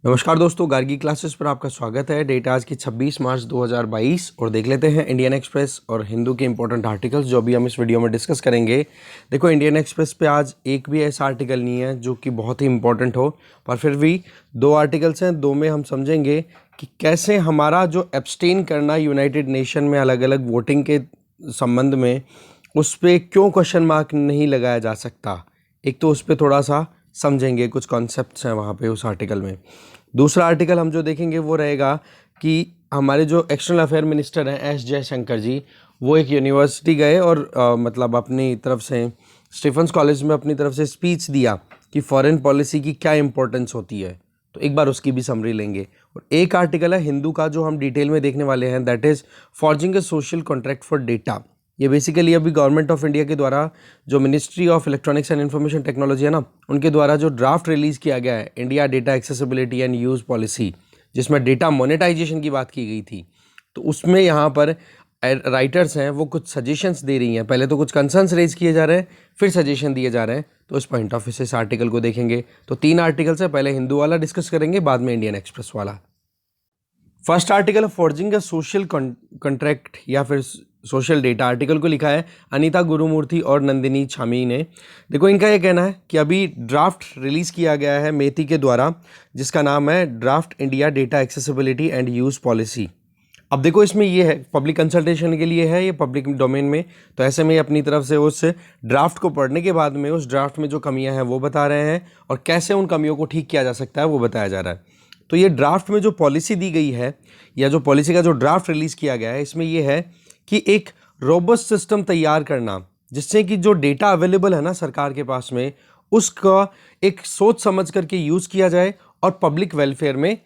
नमस्कार दोस्तों, गार्गी क्लासेस पर आपका स्वागत है। डेट आज की 26 मार्च 2022 और देख लेते हैं इंडियन एक्सप्रेस और हिंदू के इंपॉर्टेंट आर्टिकल्स जो अभी हम इस वीडियो में डिस्कस करेंगे। देखो, इंडियन एक्सप्रेस पे आज एक भी ऐसा आर्टिकल नहीं है जो कि बहुत ही इंपॉर्टेंट हो, पर फिर भी दो आर्टिकल्स हैं। दो में हम समझेंगे कि कैसे हमारा जो एब्सटेन करना यूनाइटेड नेशन में अलग अलग वोटिंग के संबंध में, उस पर क्यों क्वेश्चन मार्क नहीं लगाया जा सकता। एक तो उस पर थोड़ा सा समझेंगे, कुछ कॉन्सेप्ट्स हैं वहाँ पे उस आर्टिकल में। दूसरा आर्टिकल हम जो देखेंगे वो रहेगा कि हमारे जो एक्सटर्नल अफेयर मिनिस्टर हैं एस जयशंकर जी, वो एक यूनिवर्सिटी गए और मतलब अपनी तरफ से स्टीफन्स कॉलेज में अपनी तरफ से स्पीच दिया कि फॉरेन पॉलिसी की क्या इंपॉर्टेंस होती है। तो एक बार उसकी भी समरी लेंगे। और एक आर्टिकल है हिंदू का जो हम डिटेल में देखने वाले हैं, that is forging A social contract for data. ये बेसिकली अभी गवर्नमेंट ऑफ इंडिया के द्वारा जो ministry of electronics and information technology है ना, उनके द्वारा जो ड्राफ्ट रिलीज़ किया गया है, India data accessibility and use policy, जिसमें डेटा मोनेटाइजेशन की बात की गई थी। तो उसमें यहाँ पर राइटर्स हैं वो कुछ सजेशंस दे रही हैं। पहले तो कुछ कंसर्न्स रेज किए जा रहे हैं, फिर सजेशन दिए जा रहे हैं। तो इस पॉइंट ऑफ व्यू से इस आर्टिकल को देखेंगे। तो 3 आर्टिकल्स है, पहले हिंदू वाला डिस्कस करेंगे, बाद में इंडियन एक्सप्रेस वाला। फर्स्ट आर्टिकल है फॉर्जिंग अ सोशल कॉन्ट्रैक्ट या फिर सोशल डेटा। आर्टिकल को लिखा है अनीता गुरुमूर्ति और नंदिनी छामी ने। देखो, इनका ये कहना है कि अभी ड्राफ्ट रिलीज़ किया गया है मेती के द्वारा, जिसका नाम है draft India data accessibility and use policy. अब देखो, इसमें ये है पब्लिक कंसल्टेशन के लिए है, ये पब्लिक डोमेन में। तो ऐसे में अपनी तरफ से उस ड्राफ्ट को पढ़ने के बाद में उस ड्राफ्ट में जो कमियां हैं वो बता रहे हैं, और कैसे उन कमियों को ठीक किया जा सकता है वो बताया जा रहा है। तो ये ड्राफ्ट में जो पॉलिसी दी गई है, या जो पॉलिसी का जो ड्राफ्ट रिलीज़ किया गया है, इसमें ये है कि एक रोबस्ट सिस्टम तैयार करना, जिससे कि जो डेटा अवेलेबल है ना सरकार के पास में, उसका एक सोच समझ करके यूज़ किया जाए और पब्लिक वेलफेयर में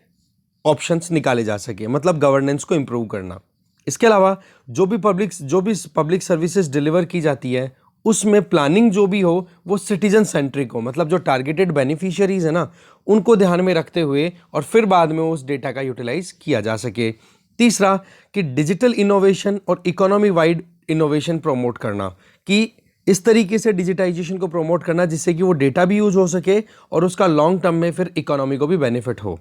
ऑप्शंस निकाले जा सके, मतलब गवर्नेंस को इम्प्रूव करना। इसके अलावा जो भी पब्लिक सर्विसेज डिलीवर की जाती है, उसमें प्लानिंग जो भी हो वो सिटीजन सेंट्रिक हो, मतलब जो टारगेटेड बेनिफिशियरीज है ना, उनको ध्यान में रखते हुए और फिर बाद में उस डेटा का यूटिलाइज किया जा सके। तीसरा, कि डिजिटल इनोवेशन और इकोनॉमी वाइड इनोवेशन प्रमोट करना, कि इस तरीके से डिजिटाइजेशन को प्रमोट करना जिससे कि वो डेटा भी यूज हो सके और उसका लॉन्ग टर्म में फिर इकोनॉमी को भी बेनिफिट हो।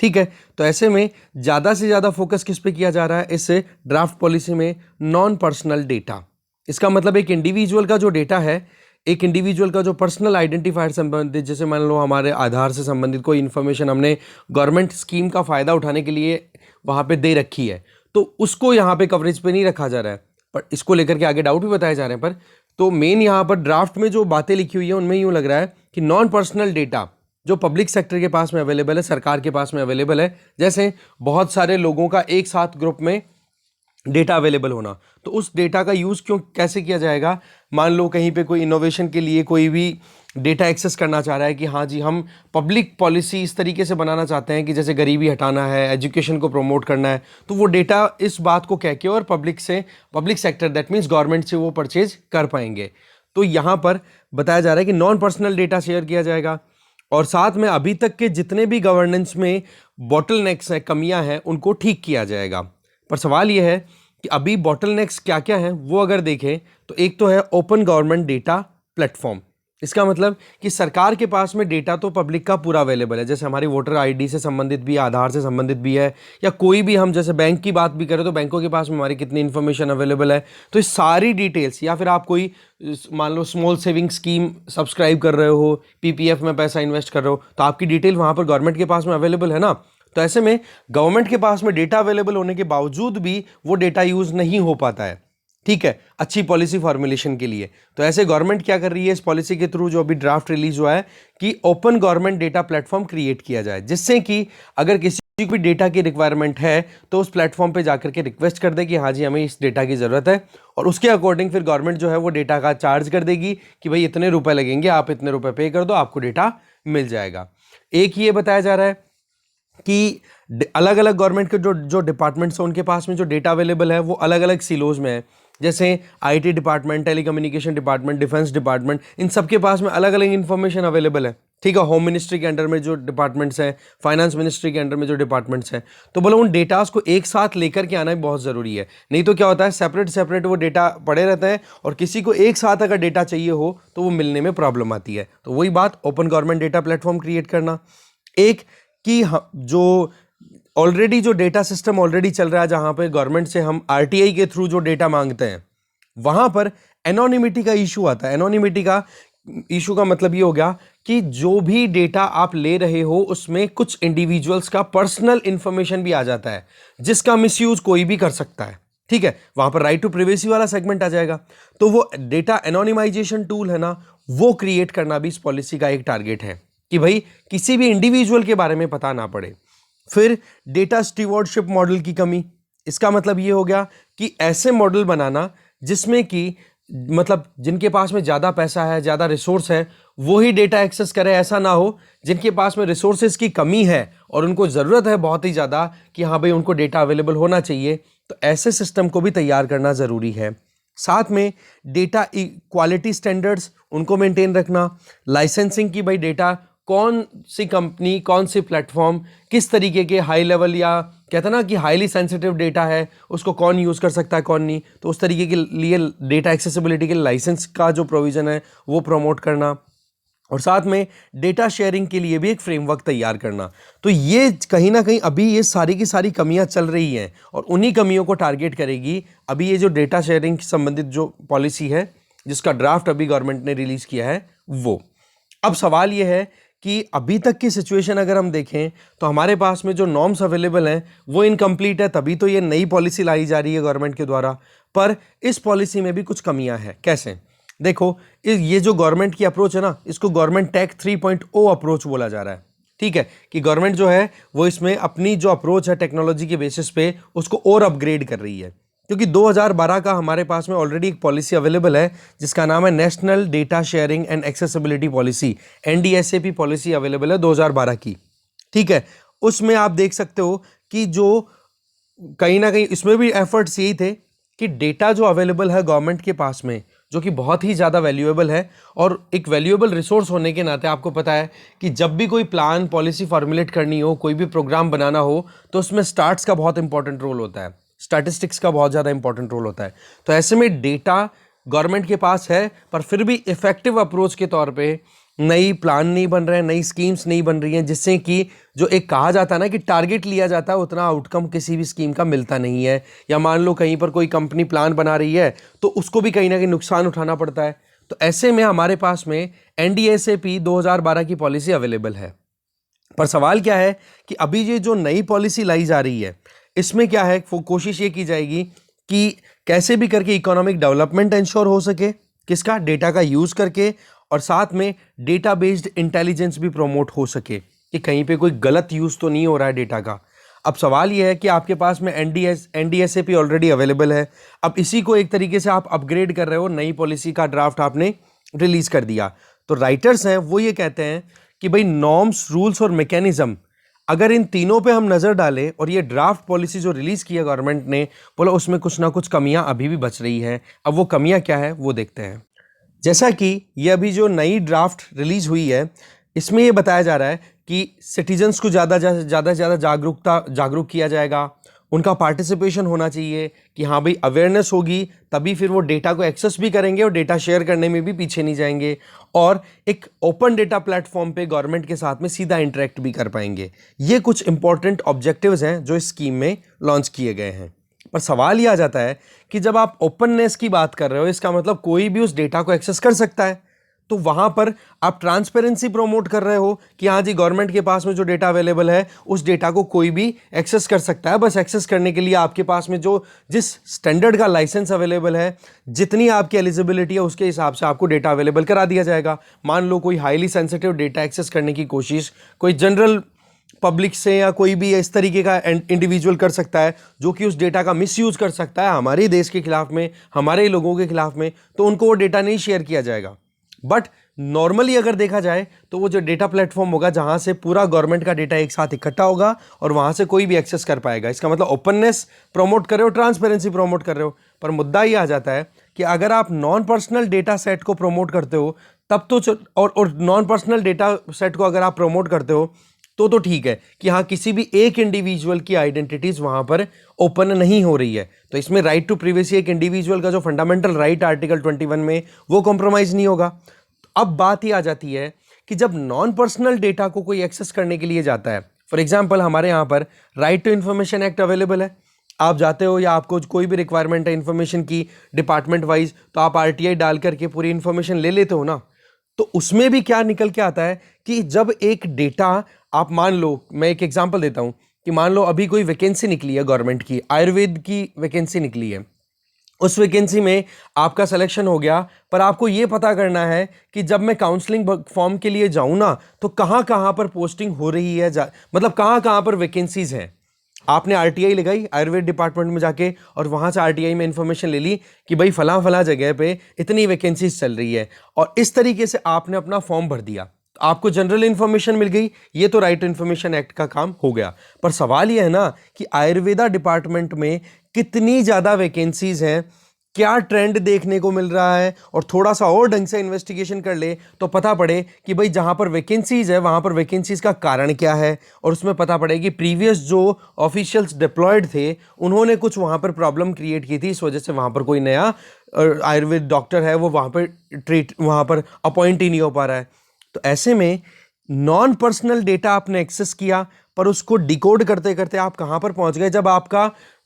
ठीक है, तो ऐसे में ज़्यादा से ज़्यादा फोकस किस पे किया जा रहा है इस ड्राफ्ट पॉलिसी में? Non personal data. इसका मतलब एक इंडिविजुअल का जो डेटा है, एक इंडिविजुअल का जो पर्सनल आइडेंटिफायर संबंधित, जैसे मान लो हमारे आधार से संबंधित कोई इन्फॉर्मेशन हमने गवर्नमेंट स्कीम का फ़ायदा उठाने के लिए वहाँ पे दे रखी है, तो उसको यहाँ पे कवरेज पे नहीं रखा जा रहा है, पर इसको लेकर के आगे डाउट भी बताए जा रहे हैं। पर तो मेन यहाँ पर ड्राफ्ट में जो बातें लिखी हुई है उनमें यूँ लग रहा है कि नॉन पर्सनल डेटा जो पब्लिक सेक्टर के पास में अवेलेबल है, सरकार के पास में अवेलेबल है, जैसे बहुत सारे लोगों का एक साथ ग्रुप में डेटा अवेलेबल होना, तो उस डेटा का यूज़ कैसे किया जाएगा? मान लो कहीं पे कोई इनोवेशन के लिए कोई भी डेटा एक्सेस करना चाह रहा है कि हाँ जी, हम पब्लिक पॉलिसी इस तरीके से बनाना चाहते हैं कि जैसे गरीबी हटाना है, एजुकेशन को प्रमोट करना है, तो वो डेटा इस बात को कह के और public sector that means government से वो परचेज कर पाएंगे। तो यहाँ पर बताया जा रहा है कि नॉन पर्सनल डेटा शेयर किया जाएगा, और साथ में अभी तक के जितने भी गवर्नेंस में बॉटलनेक्स हैं, कमियां हैं, उनको ठीक किया जाएगा। पर सवाल यह है कि अभी बॉटलनेक्स क्या क्या हैं वो अगर देखें तो एक तो है ओपन गवर्नमेंट डेटा प्लेटफॉर्म। इसका मतलब कि सरकार के पास में डेटा तो पब्लिक का पूरा अवेलेबल है, जैसे हमारी वोटर आईडी से संबंधित भी है, आधार से संबंधित भी है, या कोई भी हम जैसे बैंक की बात भी करें तो बैंकों के पास में हमारी कितनी इन्फॉर्मेशन अवेलेबल है। तो ये सारी डिटेल्स, या फिर आप कोई मान लो स्मॉल सेविंग स्कीम सब्सक्राइब कर रहे हो, पीपीएफ में पैसा इन्वेस्ट कर रहे हो, तो आपकी डिटेल वहाँ पर गवर्नमेंट के पास में अवेलेबल है ना। तो ऐसे में गवर्नमेंट के पास में डेटा अवेलेबल होने के बावजूद भी वो डेटा यूज़ नहीं हो पाता है, ठीक है, अच्छी पॉलिसी फॉर्मुलेशन के लिए। तो ऐसे गवर्नमेंट क्या कर रही है इस पॉलिसी के थ्रू, जो अभी ड्राफ्ट रिलीज हुआ है, कि open government data platform create किया जाए, जिससे कि अगर किसी को भी डेटा की रिक्वायरमेंट है तो उस प्लेटफॉर्म पे जाकर के रिक्वेस्ट कर दे कि हाँ जी, हमें इस डेटा की ज़रूरत है, और उसके अकॉर्डिंग फिर गवर्नमेंट जो है वो डेटा का चार्ज कर देगी कि भाई इतने रुपए लगेंगे, आप इतने रुपए पे कर दो, आपको डेटा मिल जाएगा। एक ये बताया जा रहा है कि अलग अलग गवर्नमेंट के जो डिपार्टमेंट्स हैं उनके पास में जो डेटा अवेलेबल है वो अलग अलग सिलोज में है, जैसे IT department, telecommunication department, defence department, इन सब के पास में अलग अलग इन्फॉर्मेशन अवेलेबल है, ठीक है। होम मिनिस्ट्री के अंडर में जो डिपार्टमेंट्स हैं, फाइनेंस मिनिस्ट्री के अंडर में जो डिपार्टमेंट्स हैं, तो बोलो उन डेटास को एक साथ लेकर के आना भी बहुत ज़रूरी है। नहीं तो क्या होता है, सेपरेट वो डेटा पड़े रहते हैं, और किसी को एक साथ अगर डेटा चाहिए हो तो वो मिलने में प्रॉब्लम आती है। तो वही बात, open government data platform create करना। एक कि जो ऑलरेडी जो डेटा सिस्टम ऑलरेडी चल रहा है, जहां पे गवर्नमेंट से हम आरटीआई के थ्रू जो डेटा मांगते हैं, वहां पर एनोनिमिटी का इशू आता है। एनोनिमिटी का इशू का मतलब ये हो गया कि जो भी डेटा आप ले रहे हो उसमें कुछ इंडिविजुअल्स का पर्सनल इंफॉर्मेशन भी आ जाता है, जिसका मिसयूज कोई भी कर सकता है। ठीक है, वहां पर राइट टू प्रिवेसी वाला सेगमेंट आ जाएगा। तो वो डेटा एनोनिमाइजेशन टूल है ना, वो क्रिएट करना भी इस पॉलिसी का एक टारगेट है कि भाई किसी भी इंडिविजुअल के बारे में पता ना पड़े। फिर डेटा स्टीवर्डशिप मॉडल की कमी, इसका मतलब ये हो गया कि ऐसे मॉडल बनाना जिसमें कि मतलब जिनके पास में ज़्यादा पैसा है, ज़्यादा रिसोर्स है, वो ही डेटा एक्सेस करे। ऐसा ना हो जिनके पास में रिसोर्सेज की कमी है और उनको ज़रूरत है बहुत ही ज़्यादा कि हाँ भाई उनको डेटा अवेलेबल होना चाहिए, तो ऐसे सिस्टम को भी तैयार करना ज़रूरी है। साथ में डेटा क्वालिटी स्टैंडर्ड्स उनको मेंटेन रखना, लाइसेंसिंग की, भाई डेटा कौन सी कंपनी, कौन सी प्लेटफॉर्म, किस तरीके के हाई लेवल या कहते हैं ना कि हाईली सेंसिटिव डेटा है, उसको कौन यूज़ कर सकता है कौन नहीं, तो उस तरीके के लिए डेटा एक्सेसिबिलिटी के लाइसेंस का जो प्रोविज़न है वो प्रमोट करना, और साथ में डेटा शेयरिंग के लिए भी एक फ्रेमवर्क तैयार करना। तो ये कहीं ना कहीं अभी ये सारी की सारी कमियां चल रही हैं और उन्हीं कमियों को टारगेट करेगी अभी ये जो डेटा शेयरिंग संबंधित जो पॉलिसी है, जिसका ड्राफ्ट अभी गवर्नमेंट ने रिलीज़ किया है वो। अब सवाल ये है कि अभी तक की सिचुएशन अगर हम देखें तो हमारे पास में जो नॉर्म्स अवेलेबल हैं वो इनकम्प्लीट है, तभी तो ये नई पॉलिसी लाई जा रही है गवर्नमेंट के द्वारा। पर इस पॉलिसी में भी कुछ कमियां हैं। कैसे? देखो, ये जो गवर्नमेंट की अप्रोच है ना, इसको गवर्नमेंट टेक 3.0 अप्रोच बोला जा रहा है। ठीक है, कि गवर्नमेंट जो है वो इसमें अपनी जो अप्रोच है टेक्नोलॉजी के बेसिस पे उसको और अपग्रेड कर रही है, क्योंकि 2012 का हमारे पास में ऑलरेडी एक पॉलिसी अवेलेबल है जिसका नाम है national data sharing and accessibility policy, NDSAP policy available है 2012 की। ठीक है, उसमें आप देख सकते हो कि जो कहीं ना कहीं इसमें भी एफर्ट्स यही थे कि डेटा जो अवेलेबल है गवर्नमेंट के पास में, जो कि बहुत ही ज़्यादा वैल्यूएबल है, और एक वैल्यूएबल रिसोर्स होने के नाते आपको पता है कि जब भी कोई प्लान पॉलिसी फॉर्मुलेट करनी हो, कोई भी प्रोग्राम बनाना हो, तो उसमें स्टार्ट्स का बहुत इंपॉर्टेंट रोल होता है, स्टैटिस्टिक्स का बहुत ज़्यादा इंपॉर्टेंट रोल होता है। तो ऐसे में डेटा गवर्नमेंट के पास है, पर फिर भी इफेक्टिव अप्रोच के तौर पे नई प्लान नहीं बन रहे हैं, नई स्कीम्स नहीं बन रही हैं, जिससे कि जो एक कहा जाता है ना कि टारगेट लिया जाता है, उतना आउटकम किसी भी स्कीम का मिलता नहीं है। या मान लो कहीं पर कोई कंपनी प्लान बना रही है तो उसको भी कहीं ना कहीं नुकसान उठाना पड़ता है। तो ऐसे में हमारे पास में एनडीएसएपी 2012 की पॉलिसी अवेलेबल है। पर सवाल क्या है कि अभी ये जो नई पॉलिसी लाई जा रही है, इसमें क्या है, वो कोशिश ये की जाएगी कि कैसे भी करके इकोनॉमिक डेवलपमेंट इंश्योर हो सके, किसका, डेटा का यूज़ करके, और साथ में डेटा बेस्ड इंटेलिजेंस भी प्रमोट हो सके कि कहीं पे कोई गलत यूज़ तो नहीं हो रहा है डेटा का। अब सवाल ये है कि आपके पास में एनडीएसएपी ऑलरेडी अवेलेबल है, अब इसी को एक तरीके से आप अपग्रेड कर रहे हो, नई पॉलिसी का ड्राफ्ट आपने रिलीज़ कर दिया। तो राइटर्स हैं वो ये कहते हैं कि भाई नॉर्म्स, रूल्स और मैकेनिज्म, अगर इन तीनों पे हम नज़र डालें और ये ड्राफ्ट पॉलिसी जो रिलीज़ की है गवर्नमेंट ने, बोला उसमें कुछ ना कुछ कमियां अभी भी बच रही है। अब वो कमियां क्या है वो देखते हैं। जैसा कि ये अभी जो नई ड्राफ्ट रिलीज़ हुई है, इसमें ये बताया जा रहा है कि सिटीजन्स को ज़्यादा से ज़्यादा जागरूक किया जाएगा, उनका पार्टिसिपेशन होना चाहिए कि हाँ भाई अवेयरनेस होगी तभी फिर वो डेटा को एक्सेस भी करेंगे और डेटा शेयर करने में भी पीछे नहीं जाएंगे, और एक ओपन डेटा प्लेटफॉर्म पे गवर्नमेंट के साथ में सीधा इंटरेक्ट भी कर पाएंगे। ये कुछ इंपॉर्टेंट ऑब्जेक्टिव्स हैं जो इस स्कीम में लॉन्च किए गए हैं। पर सवाल ये आ जाता है कि जब आप ओपननेस की बात कर रहे हो, इसका मतलब कोई भी उस डेटा को एक्सेस कर सकता है, तो वहां पर आप ट्रांसपेरेंसी प्रोमोट कर रहे हो कि हाँ जी गवर्नमेंट के पास में जो डेटा अवेलेबल है उस डेटा को कोई भी एक्सेस कर सकता है। बस एक्सेस करने के लिए आपके पास में जो जिस स्टैंडर्ड का लाइसेंस अवेलेबल है, जितनी आपकी एलिजिबिलिटी है उसके हिसाब से आपको डेटा अवेलेबल करा दिया जाएगा। मान लो कोई हाईली सेंसिटिव डेटा एक्सेस करने की कोशिश कोई जनरल पब्लिक से या कोई भी इस तरीके का इंडिविजुअल कर सकता है जो कि उस डेटा का मिसयूज कर सकता है हमारे देश के खिलाफ में, हमारे लोगों के खिलाफ में, तो उनको वो डेटा नहीं शेयर किया जाएगा। बट नॉर्मली अगर देखा जाए तो वो जो डेटा प्लेटफॉर्म होगा जहां से पूरा गवर्नमेंट का डेटा एक साथ इकट्ठा होगा और वहां से कोई भी एक्सेस कर पाएगा। इसका मतलब ओपननेस प्रमोट कर रहे हो, ट्रांसपेरेंसी प्रमोट कर रहे हो। पर मुद्दा ये आ जाता है कि अगर आप नॉन पर्सनल डेटा सेट को प्रमोट करते हो तब तो और नॉन पर्सनल डेटा सेट को अगर आप प्रमोट करते हो तो ठीक है कि हाँ किसी भी एक इंडिविजुअल की आइडेंटिटीज वहां पर ओपन नहीं हो रही है। तो इसमें राइट टू प्रिवेसी एक इंडिविजुअल का जो फंडामेंटल राइट आर्टिकल 21 में वो कॉम्प्रोमाइज नहीं होगा। अब बात ही आ जाती है कि जब नॉन पर्सनल डेटा को कोई एक्सेस करने के लिए जाता है फॉर एग्जाम्पल हमारे यहाँ पर right to information act available है। आप जाते हो या आपको कोई भी रिक्वायरमेंट है इन्फॉर्मेशन की डिपार्टमेंट वाइज, तो आप आरटीआई डाल करके पूरी इन्फॉर्मेशन ले लेते हो ना। तो उसमें भी क्या निकल के आता है कि जब एक डेटा, आप मान लो, मैं एक एग्जांपल देता हूं कि मान लो अभी कोई वैकेंसी निकली है गवर्नमेंट की, आयुर्वेद की वैकेंसी निकली है, उस वैकेंसी में आपका सिलेक्शन हो गया, पर आपको ये पता करना है कि जब मैं काउंसलिंग फॉर्म के लिए जाऊं ना, तो कहां कहां पर पोस्टिंग हो रही है, मतलब कहां कहां पर वैकेंसीज हैं। आपने आरटीआई लगाई आयुर्वेद डिपार्टमेंट में जाके, और वहां से आरटीआई में इंफॉर्मेशन ले ली कि भाई फला फला जगह पे इतनी वैकेंसीज चल रही है, और इस तरीके से आपने अपना फॉर्म भर दिया, तो आपको जनरल इंफॉर्मेशन मिल गई। ये तो राइट टू इंफॉर्मेशन एक्ट का काम हो गया। पर सवाल ये है ना कि आयुर्वेदा डिपार्टमेंट में कितनी ज्यादा वैकेंसीज हैं, क्या ट्रेंड देखने को मिल रहा है, और थोड़ा सा और ढंग से इन्वेस्टिगेशन कर ले तो पता पड़े कि भाई जहां पर वैकेंसीज है वहां पर वैकेंसीज का कारण क्या है, और उसमें पता पड़े कि प्रीवियस जो ऑफिशियल्स डिप्लॉयड थे उन्होंने कुछ वहां पर प्रॉब्लम क्रिएट की थी, इस वजह से वहां पर कोई नया आयुर्वेद डॉक्टर है वो वहां पर अपॉइंट ही नहीं हो पा रहा है। तो ऐसे में नॉन पर्सनल डेटा आपने एक्सेस किया, पर उसको डिकोड करते करते आप कहां पर पहुंच गए,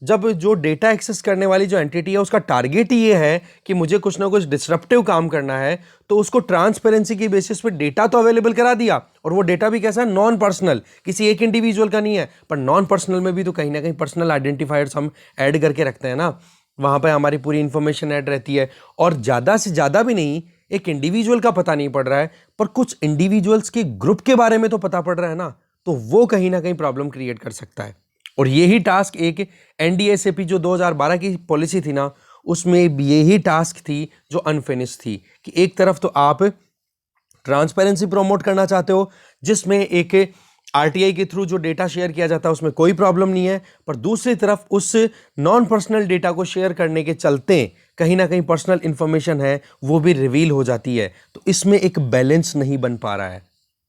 जब जो डेटा एक्सेस करने वाली जो एंटिटी है उसका टारगेट ही ये है कि मुझे कुछ ना कुछ डिसरप्टिव काम करना है, तो उसको ट्रांसपेरेंसी की बेसिस पे डेटा तो अवेलेबल करा दिया, और वो डेटा भी कैसा है, नॉन पर्सनल, किसी एक इंडिविजुअल का नहीं है। पर नॉन पर्सनल में भी तो कहीं ना कहीं पर्सनल आइडेंटिफायर्स हम ऐड करके रखते हैं ना, वहां पर हमारी पूरी इंफॉर्मेशन ऐड रहती है, और ज्यादा से ज्यादा भी नहीं, एक इंडिविजुअल का पता नहीं पड़ रहा है, पर कुछ इंडिविजुअल्स के ग्रुप के बारे में तो पता पड़ रहा है ना, तो वो कहीं ना कहीं प्रॉब्लम क्रिएट कर सकता है। और यही टास्क एक एनडीएसएपी जो 2012 की पॉलिसी थी ना, उसमें भी यही टास्क थी जो अनफिनिश थी, कि एक तरफ तो आप ट्रांसपेरेंसी प्रमोट करना चाहते हो, जिसमें एक आरटीआई के थ्रू जो डेटा शेयर किया जाता है उसमें कोई प्रॉब्लम नहीं है, पर दूसरी तरफ उस नॉन पर्सनल डेटा को शेयर करने के चलते कहीं ना कहीं पर्सनल इंफॉर्मेशन है वो भी रिवील हो जाती है। तो इसमें एक बैलेंस नहीं बन पा रहा है।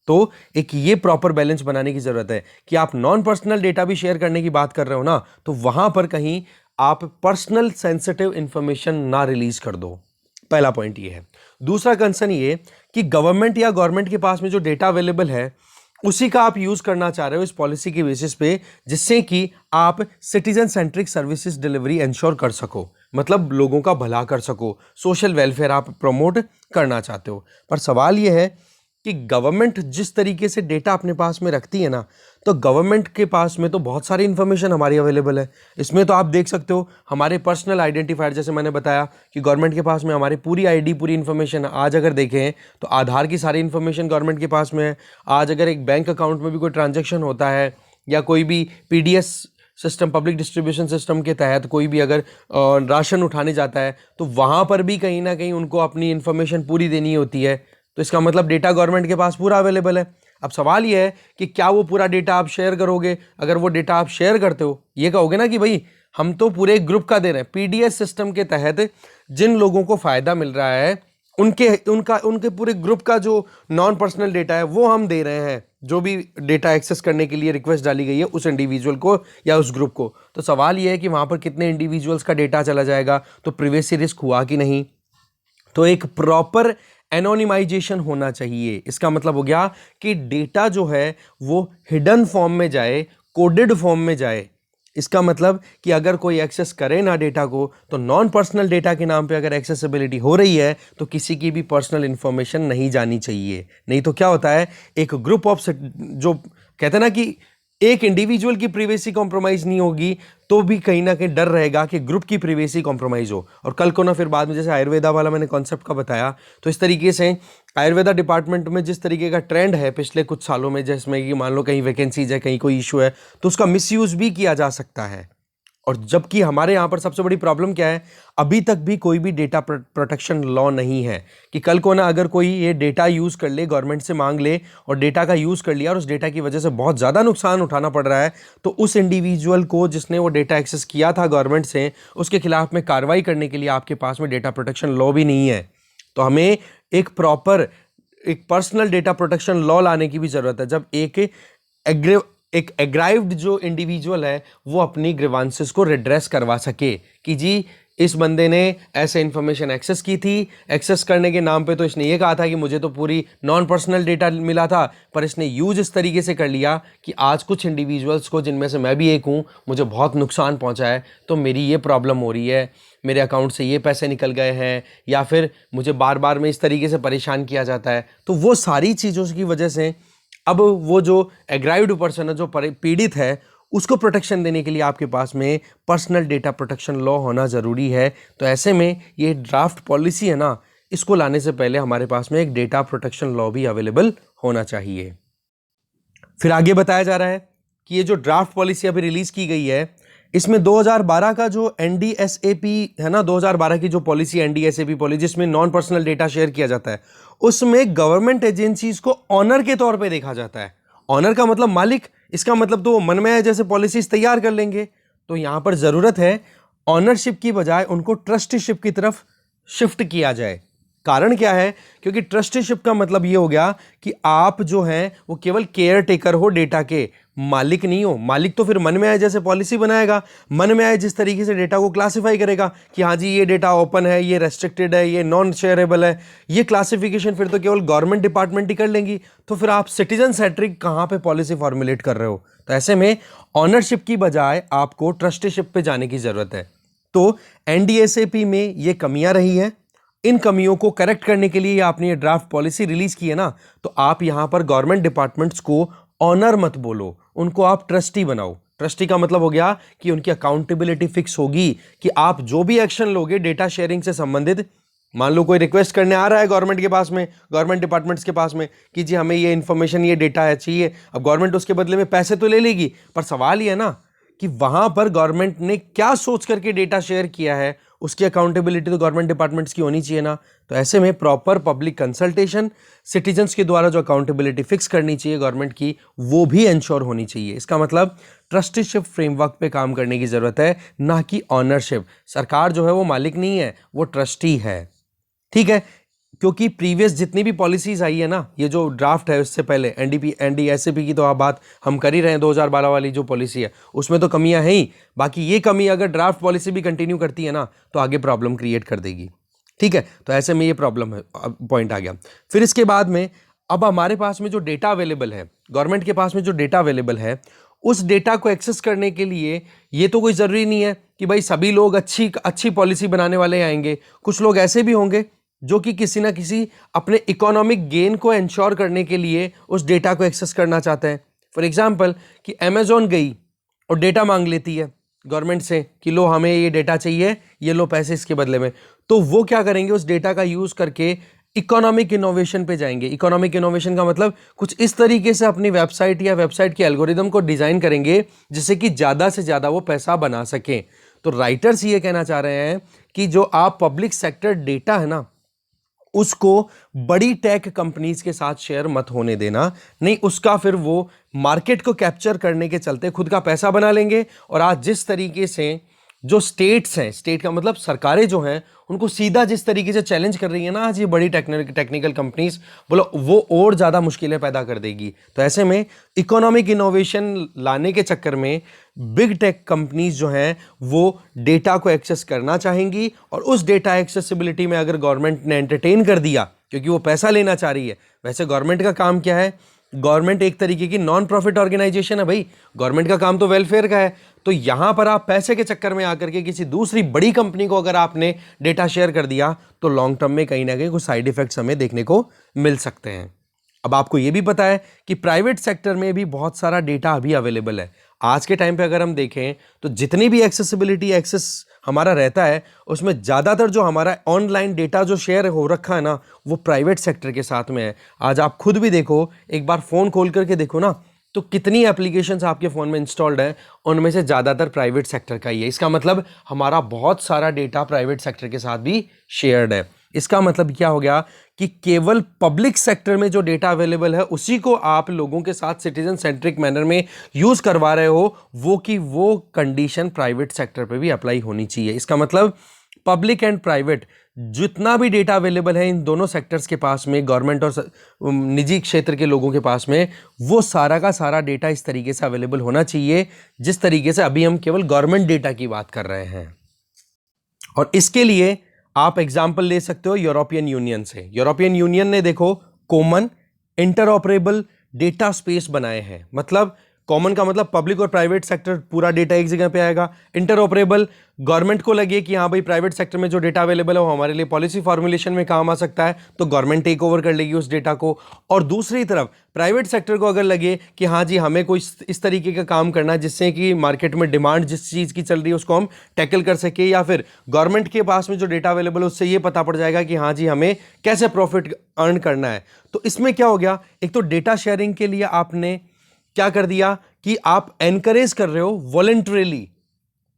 तो एक ये प्रॉपर बैलेंस बनाने की जरूरत है कि आप नॉन पर्सनल डेटा भी शेयर करने की बात कर रहे हो ना, तो वहां पर कहीं आप पर्सनल सेंसिटिव इंफॉर्मेशन ना रिलीज कर दो। पहला पॉइंट ये है। दूसरा कंसर्न ये कि गवर्नमेंट के पास में जो डेटा अवेलेबल है उसी का आप यूज करना चाह रहे हो इस पॉलिसी के बेसिस पे, जिससे कि आप citizen centric services delivery ensure कर सको, मतलब लोगों का भला कर सको, सोशल वेलफेयर आप प्रमोट करना चाहते हो। पर सवाल यह है कि गवर्नमेंट जिस तरीके से डेटा अपने पास में रखती है ना, तो गवर्नमेंट के पास में तो बहुत सारी इंफॉर्मेशन हमारी अवेलेबल है। इसमें तो आप देख सकते हो हमारे पर्सनल आइडेंटिफायर, जैसे मैंने बताया कि गवर्नमेंट के पास में हमारी पूरी आईडी, पूरी इंफॉर्मेशन। आज अगर देखें तो आधार की सारी इंफॉर्मेशन गवर्नमेंट के पास में है। आज अगर एक बैंक अकाउंट में भी कोई ट्रांजेक्शन होता है, या कोई भी PDS system, public distribution system के तहत कोई भी अगर राशन उठाने जाता है, तो वहाँ पर भी कहीं ना कहीं उनको अपनी इंफॉर्मेशन पूरी देनी होती है। तो इसका मतलब डेटा गवर्नमेंट के पास पूरा अवेलेबल है। अब सवाल यह है कि क्या वो पूरा डेटा आप शेयर करोगे। अगर वो डेटा आप शेयर करते हो, ये कहोगे ना कि भाई हम तो पूरे ग्रुप का दे रहे हैं, पीडीएस सिस्टम के तहत जिन लोगों को फायदा मिल रहा है उनके पूरे ग्रुप का जो नॉन पर्सनल डेटा है वो हम दे रहे हैं, जो भी डेटा एक्सेस करने के लिए रिक्वेस्ट डाली गई है उस इंडिविजुअल को या उस ग्रुप को। तो सवाल यह है कि वहां पर कितने इंडिविजुअल्स का डेटा चला जाएगा, तो प्रिवेसी रिस्क हुआ कि नहीं। तो एक प्रॉपर एनोनिमाइजेशन होना चाहिए। इसका मतलब हो गया कि डेटा जो है वो हिडन फॉर्म में जाए, कोडेड फॉर्म में जाए। इसका मतलब कि अगर कोई एक्सेस करे ना डेटा को, तो नॉन पर्सनल डेटा के नाम पे अगर एक्सेसिबिलिटी हो रही है तो किसी की भी पर्सनल इंफॉर्मेशन नहीं जानी चाहिए। नहीं तो क्या होता है, एक ग्रुप ऑफ, जो कहते हैं ना कि एक इंडिविजुअल की प्रिवेसी कॉम्प्रोमाइज नहीं होगी, तो भी कहीं ना कहीं डर रहेगा कि ग्रुप की प्रिवेसी कॉम्प्रोमाइज हो। और कल को ना फिर बाद में, जैसे आयुर्वेदा वाला मैंने कॉन्सेप्ट का बताया, तो इस तरीके से आयुर्वेदा डिपार्टमेंट में जिस तरीके का ट्रेंड है पिछले कुछ सालों में, जिसमें कि मान लो कहीं वैकेंसीज है, कहीं कोई इशू है, तो उसका मिसयूज भी किया जा सकता है। और जबकि हमारे यहाँ पर सबसे बड़ी प्रॉब्लम क्या है, अभी तक भी कोई भी डेटा प्रोटेक्शन लॉ नहीं है कि कल को ना अगर कोई ये डेटा यूज़ कर ले, गवर्नमेंट से मांग ले और डेटा का यूज़ कर लिया और उस डेटा की वजह से बहुत ज़्यादा नुकसान उठाना पड़ रहा है, तो उस इंडिविजुअल को जिसने वो डेटा एक्सेस किया था गवर्नमेंट से, उसके खिलाफ में कार्रवाई करने के लिए आपके पास में डेटा प्रोटेक्शन लॉ भी नहीं है। तो हमें एक प्रॉपर एक पर्सनल डेटा प्रोटेक्शन लॉ लाने की भी ज़रूरत है, जब एक एग्राइव्ड जो इंडिविजुअल है वो अपनी ग्रीवांसेस को रिड्रेस करवा सके कि जी इस बंदे ने ऐसे इन्फॉर्मेशन एक्सेस की थी, एक्सेस करने के नाम पे तो इसने ये कहा था कि मुझे तो पूरी नॉन पर्सनल डेटा मिला था, पर इसने यूज इस तरीके से कर लिया कि आज कुछ इंडिविजुअल्स को, जिनमें से मैं भी एक हूँ, मुझे बहुत नुकसान पहुँचा है, तो मेरी ये प्रॉब्लम हो रही है, मेरे अकाउंट से ये पैसे निकल गए हैं, या फिर मुझे बार बार में इस तरीके से परेशान किया जाता है। तो वो सारी चीज़ों की वजह से अब वो जो एग्राइव्ड पर्सन है, जो पीड़ित है, उसको प्रोटेक्शन देने के लिए आपके पास में पर्सनल डेटा प्रोटेक्शन लॉ होना ज़रूरी है। तो ऐसे में ये ड्राफ्ट पॉलिसी है ना, इसको लाने से पहले हमारे पास में एक डेटा प्रोटेक्शन लॉ भी अवेलेबल होना चाहिए। फिर आगे बताया जा रहा है कि ये जो ड्राफ्ट पॉलिसी अभी रिलीज़ की गई है, इसमें 2012 का जो एनडीएसएपी है ना, 2012 की जो पॉलिसी एनडीएसएपी पॉलिसी, जिसमें नॉन पर्सनल डेटा शेयर किया जाता है, उसमें गवर्नमेंट एजेंसीज को ऑनर के तौर पे देखा जाता है। ऑनर का मतलब मालिक, इसका मतलब तो वो मन में आए जैसे पॉलिसीज तैयार कर लेंगे। तो यहां पर जरूरत है ऑनरशिप की बजाय उनको ट्रस्टीशिप की तरफ शिफ्ट किया जाए। कारण क्या है? क्योंकि ट्रस्टीशिप का मतलब ये हो गया कि आप जो हैं वो केवल केयर टेकर हो, डेटा के मालिक नहीं हो। मालिक तो फिर मन में आए जैसे पॉलिसी बनाएगा, मन में आए जिस तरीके से डेटा को क्लासिफाई करेगा कि हाँ जी ये डेटा ओपन है, ये रेस्ट्रिक्टेड है, ये नॉन शेयरेबल है। ये क्लासिफिकेशन फिर तो केवल गवर्नमेंट डिपार्टमेंट ही कर लेंगी। तो फिर आप सिटीजन सेंट्रिक कहाँ पे पॉलिसी फॉर्मुलेट कर रहे हो? तो ऐसे में ऑनरशिप की बजाय आपको ट्रस्टीशिप पे जाने की जरूरत है। तो एनडीएसएपी में ये कमियां रही हैं। इन कमियों को करेक्ट करने के लिए आपने ये ड्राफ्ट पॉलिसी रिलीज की है ना, तो आप यहां पर गवर्नमेंट डिपार्टमेंट्स को ऑनर मत बोलो, उनको आप ट्रस्टी बनाओ। ट्रस्टी का मतलब हो गया कि उनकी अकाउंटेबिलिटी फिक्स होगी कि आप जो भी एक्शन लोगे डेटा शेयरिंग से संबंधित, मान लो कोई रिक्वेस्ट करने आ रहा है गवर्नमेंट के पास में, गवर्नमेंट डिपार्टमेंट्स के पास में कि जी हमें ये इन्फॉर्मेशन, ये डेटा है चाहिए। अब गवर्नमेंट उसके बदले में पैसे तो ले लेगी, पर सवाल ये है ना कि वहां पर गवर्नमेंट ने क्या सोच करके डेटा शेयर किया है, उसकी अकाउंटेबिलिटी तो गवर्नमेंट डिपार्टमेंट्स की होनी चाहिए ना। तो ऐसे में प्रॉपर पब्लिक कंसल्टेशन, सिटीजन्स के द्वारा जो अकाउंटेबिलिटी फिक्स करनी चाहिए गवर्नमेंट की, वो भी इंश्योर होनी चाहिए। इसका मतलब ट्रस्टीशिप फ्रेमवर्क पे काम करने की जरूरत है, ना कि ऑनरशिप। सरकार जो है वो मालिक नहीं है, वो ट्रस्टी है। ठीक है, क्योंकि प्रीवियस जितनी भी पॉलिसीज आई है ना, ये जो ड्राफ्ट है उससे पहले एनडीएसएपी की तो आप बात हम कर ही रहे हैं, 2012 वाली जो पॉलिसी है उसमें तो कमियां हैं ही। बाकी ये कमी अगर ड्राफ्ट पॉलिसी भी कंटिन्यू करती है ना, तो आगे प्रॉब्लम क्रिएट कर देगी। ठीक है, तो ऐसे में ये प्रॉब्लम है, पॉइंट आ गया। फिर इसके बाद में अब हमारे पास में जो डेटा अवेलेबल है, गवर्नमेंट के पास में जो डेटा अवेलेबल है, उस डेटा को एक्सेस करने के लिए ये तो कोई ज़रूरी नहीं है कि भाई सभी लोग अच्छी पॉलिसी बनाने वाले आएंगे। कुछ लोग ऐसे भी होंगे जो कि किसी ना किसी अपने इकोनॉमिक गेन को इंश्योर करने के लिए उस डेटा को एक्सेस करना चाहते हैं। फॉर एग्जांपल कि अमेजोन गई और डेटा मांग लेती है गवर्नमेंट से कि लो हमें ये डेटा चाहिए, ये लो पैसे इसके बदले में। तो वो क्या करेंगे, उस डेटा का यूज़ करके इकोनॉमिक इनोवेशन पे जाएंगे। इकोनॉमिक इनोवेशन का मतलब कुछ इस तरीके से अपनी वेबसाइट या वेबसाइट के एल्गोरिदम को डिज़ाइन करेंगे जिससे कि ज़्यादा से ज़्यादा वो पैसा बना सकें। तो राइटर्स ये कहना चाह रहे हैं कि जो आप पब्लिक सेक्टर डेटा है ना, उसको बड़ी टेक कंपनीज के साथ शेयर मत होने देना। नहीं, उसका फिर वो मार्केट को कैप्चर करने के चलते खुद का पैसा बना लेंगे। और आज जिस तरीके से जो स्टेट्स हैं, स्टेट का मतलब सरकारें जो हैं, उनको सीधा जिस तरीके से चैलेंज कर रही है ना आज ये बड़ी टेक्निकल कंपनीज, बोलो वो और ज़्यादा मुश्किलें पैदा कर देगी। तो ऐसे में इकोनॉमिक इनोवेशन लाने के चक्कर में बिग टेक कंपनीज जो हैं वो डेटा को एक्सेस करना चाहेंगी, और उस डेटा एक्सेसिबिलिटी में अगर गवर्नमेंट ने एंटरटेन कर दिया, क्योंकि वो पैसा लेना चाह रही है। वैसे गवर्नमेंट का काम क्या है? गवर्नमेंट एक तरीके की नॉन प्रॉफिट ऑर्गेनाइजेशन है भाई, गवर्नमेंट का काम तो वेलफेयर का है। तो यहां पर आप पैसे के चक्कर में आकर के किसी दूसरी बड़ी कंपनी को अगर आपने डेटा शेयर कर दिया, तो लॉन्ग टर्म में कहीं ना कहीं कुछ साइड इफेक्ट्स हमें देखने को मिल सकते हैं। अब आपको यह भी पता है कि प्राइवेट सेक्टर में भी बहुत सारा डेटा अभी अवेलेबल है। आज के टाइम पे अगर हम देखें तो जितनी भी एक्सेसिबिलिटी एक्सेस हमारा रहता है, उसमें ज़्यादातर जो हमारा ऑनलाइन डेटा जो शेयर हो रखा है ना, वो प्राइवेट सेक्टर के साथ में है। आज आप खुद भी देखो, एक बार फ़ोन खोल करके देखो ना, तो कितनी एप्लीकेशंस आपके फ़ोन में इंस्टॉल्ड है, उनमें से ज़्यादातर प्राइवेट सेक्टर का ही है। इसका मतलब हमारा बहुत सारा डेटा प्राइवेट सेक्टर के साथ भी शेयर्ड है। इसका मतलब क्या हो गया कि केवल पब्लिक सेक्टर में जो डेटा अवेलेबल है उसी को आप लोगों के साथ सिटीजन सेंट्रिक मैनर में यूज करवा रहे हो, वो कंडीशन प्राइवेट सेक्टर पे भी अप्लाई होनी चाहिए। इसका मतलब पब्लिक एंड प्राइवेट जितना भी डेटा अवेलेबल है इन दोनों सेक्टर्स के पास में, गवर्नमेंट और निजी क्षेत्र के लोगों के पास में, वो सारा का सारा डेटा इस तरीके से अवेलेबल होना चाहिए जिस तरीके से अभी हम केवल गवर्नमेंट डेटा की बात कर रहे हैं। और इसके लिए आप एग्जाम्पल ले सकते हो यूरोपियन यूनियन से। यूरोपियन यूनियन ने देखो कॉमन इंटरऑपरेबल डेटा स्पेस बनाए हैं। मतलब कॉमन का मतलब पब्लिक और प्राइवेट सेक्टर पूरा डेटा एक जगह पे आएगा। इंटरऑपरेबल, गवर्नमेंट को लगे कि हाँ भाई प्राइवेट सेक्टर में जो डेटा अवेलेबल है वो हमारे लिए पॉलिसी फॉर्मुलेशन में काम आ सकता है, तो गवर्नमेंट टेक ओवर कर लेगी उस डेटा को। और दूसरी तरफ प्राइवेट सेक्टर को अगर लगे कि हाँ जी हमें कोई इस तरीके का काम करना है जिससे कि मार्केट में डिमांड जिस चीज़ की चल रही है उसको हम टैकल कर सके, या फिर गवर्नमेंट के पास में जो डेटा अवेलेबल है उससे ये पता पड़ जाएगा कि हाँ जी हमें कैसे प्रॉफिट अर्न करना है। तो इसमें क्या हो गया, एक तो डेटा शेयरिंग के लिए आपने क्या कर दिया कि आप एनकरेज कर रहे हो वॉलंटरीली,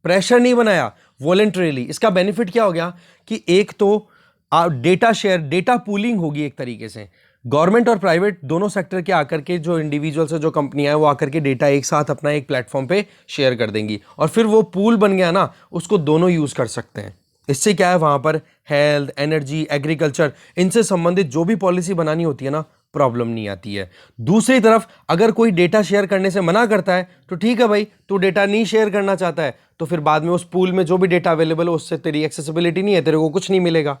प्रेशर नहीं बनाया, वॉलंटरीली। इसका बेनिफिट क्या हो गया कि एक तो डेटा शेयर, डेटा पूलिंग होगी एक तरीके से। गवर्नमेंट और प्राइवेट दोनों सेक्टर के आकर के जो इंडिविजुअल्स है, जो कंपनियां हैं, वो आकर के डेटा एक साथ अपना एक प्लेटफॉर्म पे शेयर कर देंगी और फिर वो पूल बन गया ना, उसको दोनों यूज कर सकते हैं। इससे क्या है, वहां पर हेल्थ, एनर्जी, एग्रीकल्चर, इनसे संबंधित जो भी पॉलिसी बनानी होती है ना, प्रॉब्लम नहीं आती है। दूसरी तरफ अगर कोई डेटा शेयर करने से मना करता है तो ठीक है भाई, तू डेटा नहीं शेयर करना चाहता है तो फिर बाद में उस पूल में जो भी डेटा अवेलेबल है उससे तेरी एक्सेसिबिलिटी नहीं है, तेरे को कुछ नहीं मिलेगा।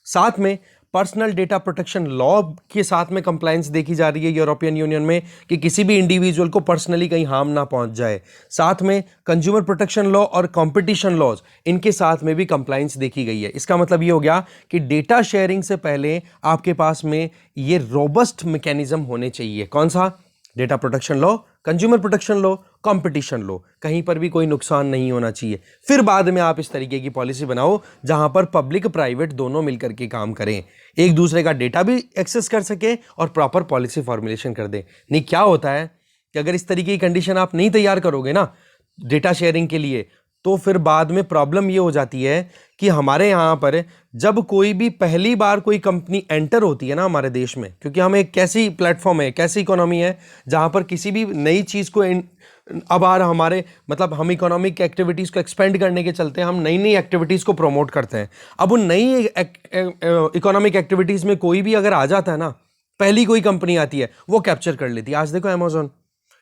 साथ में पर्सनल डेटा प्रोटेक्शन लॉ के साथ में कंप्लायंस देखी जा रही है यूरोपियन यूनियन में कि किसी भी इंडिविजुअल को पर्सनली कहीं हार्म ना पहुंच जाए। साथ में कंज्यूमर प्रोटेक्शन लॉ और कंपटीशन लॉज, इनके साथ में भी कंप्लायंस देखी गई है। इसका मतलब ये हो गया कि डेटा शेयरिंग से पहले आपके पास में ये रोबस्ट मैकेनिज्म होने चाहिए। कौन सा? Data protection law, consumer protection law, competition law, कहीं पर भी कोई नुकसान नहीं होना चाहिए। फिर बाद में आप इस तरीके की पॉलिसी बनाओ जहां पर पब्लिक प्राइवेट दोनों मिलकर के काम करें, एक दूसरे का डेटा भी एक्सेस कर सके और प्रॉपर पॉलिसी फॉर्मुलेशन कर दे। नहीं, क्या होता है कि अगर इस तरीके की कंडीशन आप नहीं तैयार करोगे ना डेटा शेयरिंग के लिए, तो फिर बाद में प्रॉब्लम ये हो जाती है कि हमारे यहाँ पर जब कोई भी पहली बार कोई कंपनी एंटर होती है ना हमारे देश में, क्योंकि हम एक कैसी प्लेटफॉर्म है, कैसी इकोनॉमी है जहाँ पर किसी भी नई चीज़ को अब आ रहा हमारे मतलब हम इकोनॉमिक एक्टिविटीज़ को एक्सपेंड करने के चलते हैं, हम नई नई एक्टिविटीज़ को प्रमोट करते हैं। अब उन नई इकोनॉमिक एक्टिविटीज़ में कोई भी अगर आ जाता है ना, पहली कोई कंपनी आती है वो कैप्चर कर लेती है। आज देखो अमेजोन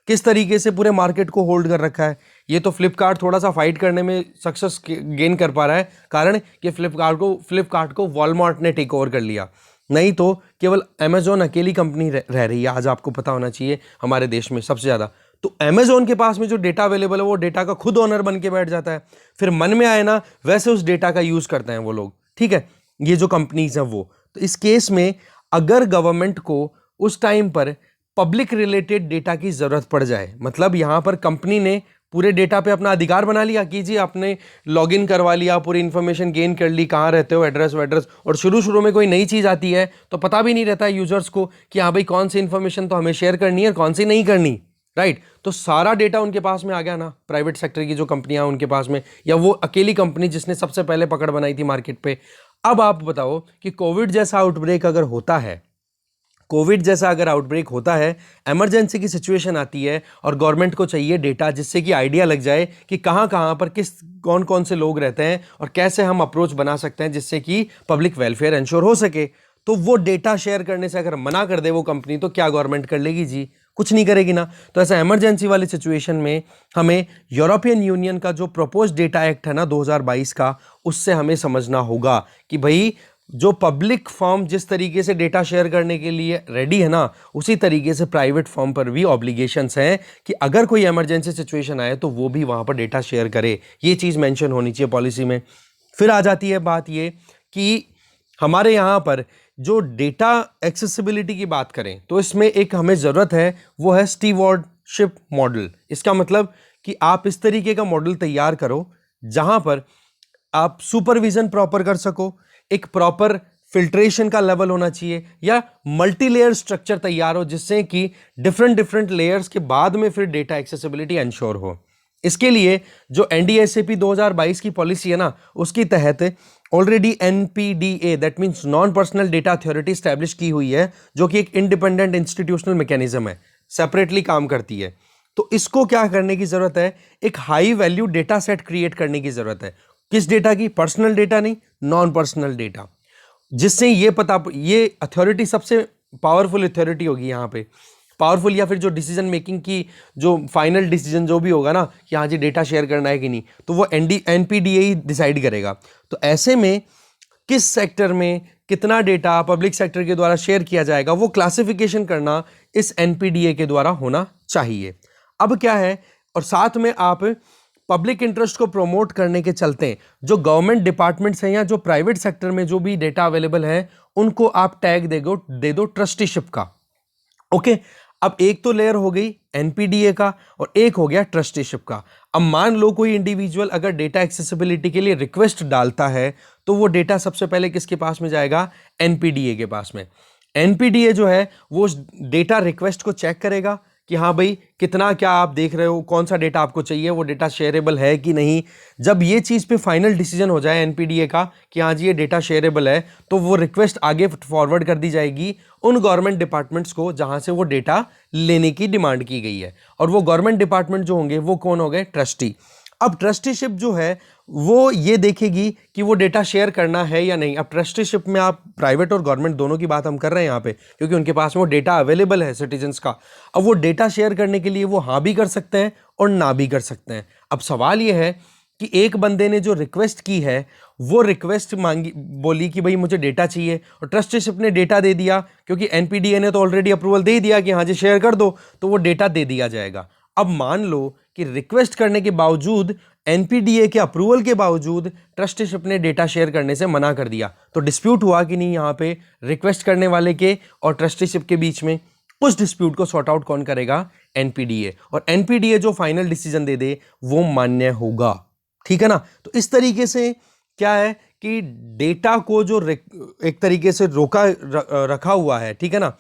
किस तरीके से पूरे मार्केट को होल्ड कर रखा है। ये तो फ्लिपकार्ट थोड़ा सा फाइट करने में सक्सेस गेन कर पा रहा है, कारण कि फ्लिपकार्ट को वॉलमार्ट ने टेक ओवर कर लिया। नहीं तो केवल अमेजोन अकेली कंपनी रह रही है आज, आपको पता होना चाहिए हमारे देश में सबसे ज़्यादा। तो अमेजोन के पास में जो डेटा अवेलेबल है वो डेटा का खुद ओनर बन के बैठ जाता है, फिर मन में आए ना वैसे उस डेटा का यूज़ करते हैं वो लोग। ठीक है, ये जो कंपनीज हैं वो, तो इस केस में अगर गवर्नमेंट को उस टाइम पर पब्लिक रिलेटेड डेटा की जरूरत पड़ जाए, मतलब यहां पर कंपनी ने पूरे डेटा पे अपना अधिकार बना लिया कि जी आपने लॉगिन करवा लिया, पूरी इंफॉर्मेशन गेन कर ली, कहाँ रहते हो, एड्रेस वेड्रेस, और शुरू में कोई नई चीज़ आती है तो पता भी नहीं रहता है यूजर्स को कि हाँ भाई कौन सी इंफॉर्मेशन तो हमें शेयर करनी है और कौन सी नहीं करनी, राइट। तो सारा डेटा उनके पास में आ गया ना, प्राइवेट सेक्टर की जो कंपनियां उनके पास में, या वो अकेली कंपनी जिसने सबसे पहले पकड़ बनाई थी मार्केट पे। अब आप बताओ कि कोविड जैसा आउटब्रेक अगर होता है, कोविड जैसा अगर आउटब्रेक होता है, इमरजेंसी की सिचुएशन आती है और गवर्नमेंट को चाहिए डेटा जिससे कि आइडिया लग जाए कि कहाँ कहाँ पर किस कौन कौन से लोग रहते हैं और कैसे हम अप्रोच बना सकते हैं जिससे कि पब्लिक वेलफेयर इंश्योर हो सके। तो वो डेटा शेयर करने से अगर मना कर दे वो कंपनी, तो क्या गवर्नमेंट कर लेगी जी? कुछ नहीं करेगी ना। तो ऐसा इमरजेंसी वाली सिचुएशन में हमें यूरोपियन यूनियन का जो प्रपोज डेटा एक्ट है ना 2022 का, उससे हमें समझना होगा कि भाई जो पब्लिक फॉर्म जिस तरीके से डेटा शेयर करने के लिए रेडी है ना, उसी तरीके से प्राइवेट फॉर्म पर भी ऑब्लिगेशंस हैं कि अगर कोई इमरजेंसी सिचुएशन आए तो वो भी वहाँ पर डेटा शेयर करे। ये चीज़ मेंशन होनी चाहिए पॉलिसी में। फिर आ जाती है बात ये कि हमारे यहाँ पर जो डेटा एक्सेसिबिलिटी की बात करें तो इसमें एक हमें ज़रूरत है, वो है स्टीवर्डशिप मॉडल। इसका मतलब कि आप इस तरीके का मॉडल तैयार करो जहाँ पर आप सुपरविजन प्रॉपर कर सको, एक प्रॉपर फिल्ट्रेशन का लेवल होना चाहिए, या मल्टी लेयर स्ट्रक्चर तैयार हो जिससे कि डिफरेंट लेयर्स के बाद में फिर डेटा एक्सेसिबिलिटी इंश्योर हो। इसके लिए जो एनडीएसएपी 2022 की पॉलिसी है ना, उसके तहत already NPDA that means non personal data authority establish की हुई है, जो कि एक इंडिपेंडेंट इंस्टीट्यूशनल मैकेनिज्म है, सेपरेटली काम करती है। तो इसको क्या करने की जरूरत है, एक high value data set create करने की जरूरत है। किस डेटा की? पर्सनल डेटा नहीं, नॉन पर्सनल डेटा, जिससे ये पता, ये अथॉरिटी सबसे पावरफुल अथॉरिटी होगी यहाँ पे, पावरफुल या फिर जो डिसीजन मेकिंग की जो फाइनल डिसीजन जो भी होगा ना कि हाँ जी डेटा शेयर करना है कि नहीं, तो वो एनपीडीए ही डिसाइड करेगा। तो ऐसे में किस सेक्टर में कितना डेटा पब्लिक सेक्टर के द्वारा शेयर किया जाएगा वो क्लासिफिकेशन करना इस एनपीडीए के द्वारा होना चाहिए। अब क्या है, और साथ में आप पब्लिक इंटरेस्ट को प्रमोट करने के चलते जो गवर्नमेंट डिपार्टमेंट्स हैं या जो प्राइवेट सेक्टर में जो भी डेटा अवेलेबल है उनको आप टैग दे दो ट्रस्टीशिप का। ओके, अब एक तो लेयर हो गई एनपीडीए का और एक हो गया ट्रस्टीशिप का। अब मान लो कोई इंडिविजुअल अगर डेटा एक्सेसिबिलिटी के लिए रिक्वेस्ट डालता है तो वो डेटा सबसे पहले किसके पास में जाएगा, एनपीडीए के पास में। एनपीडीए जो है वो डेटा रिक्वेस्ट को चेक करेगा कि हाँ भाई कितना क्या आप देख रहे हो, कौन सा डेटा आपको चाहिए, वो डेटा शेयरेबल है कि नहीं। जब ये चीज़ पे फाइनल डिसीजन हो जाए एनपीडीए का कि हाँ जी ये डेटा शेयरेबल है, तो वो रिक्वेस्ट आगे फॉरवर्ड कर दी जाएगी उन गवर्नमेंट डिपार्टमेंट्स को जहाँ से वो डेटा लेने की डिमांड की गई है। और वो गवर्नमेंट डिपार्टमेंट जो होंगे वो कौन हो गए, ट्रस्टी। अब ट्रस्टीशिप जो है वो ये देखेगी कि वो डेटा शेयर करना है या नहीं। अब ट्रस्टीशिप में आप प्राइवेट और गवर्नमेंट दोनों की बात हम कर रहे हैं यहाँ पे, क्योंकि उनके पास में वो डेटा अवेलेबल है सिटीजन्स का। अब वो डेटा शेयर करने के लिए वो हाँ भी कर सकते हैं और ना भी कर सकते हैं। अब सवाल ये है कि एक बंदे ने जो रिक्वेस्ट की है वो रिक्वेस्ट मांगी, बोली कि भाई मुझे डेटा चाहिए, और ट्रस्टीशिप ने डेटा दे दिया क्योंकि एनपीडीए ने तो ऑलरेडी अप्रूवल दे दिया कि हाँ जी शेयर कर दो, तो वो डेटा दे दिया जाएगा। अब मान लो कि रिक्वेस्ट करने के बावजूद एनपीडीए के अप्रूवल के बावजूद ट्रस्टीशिप ने डेटा शेयर करने से मना कर दिया, तो डिस्प्यूट हुआ कि नहीं यहाँ पे रिक्वेस्ट करने वाले के और ट्रस्टीशिप के बीच में। उस डिस्प्यूट को सॉर्ट आउट कौन करेगा, एनपीडीए। और एनपीडीए जो फाइनल डिसीजन दे दे वो मान्य होगा, ठीक है ना। तो इस तरीके से क्या है कि डेटा को जो एक तरीके से रखा हुआ है, ठीक है ना,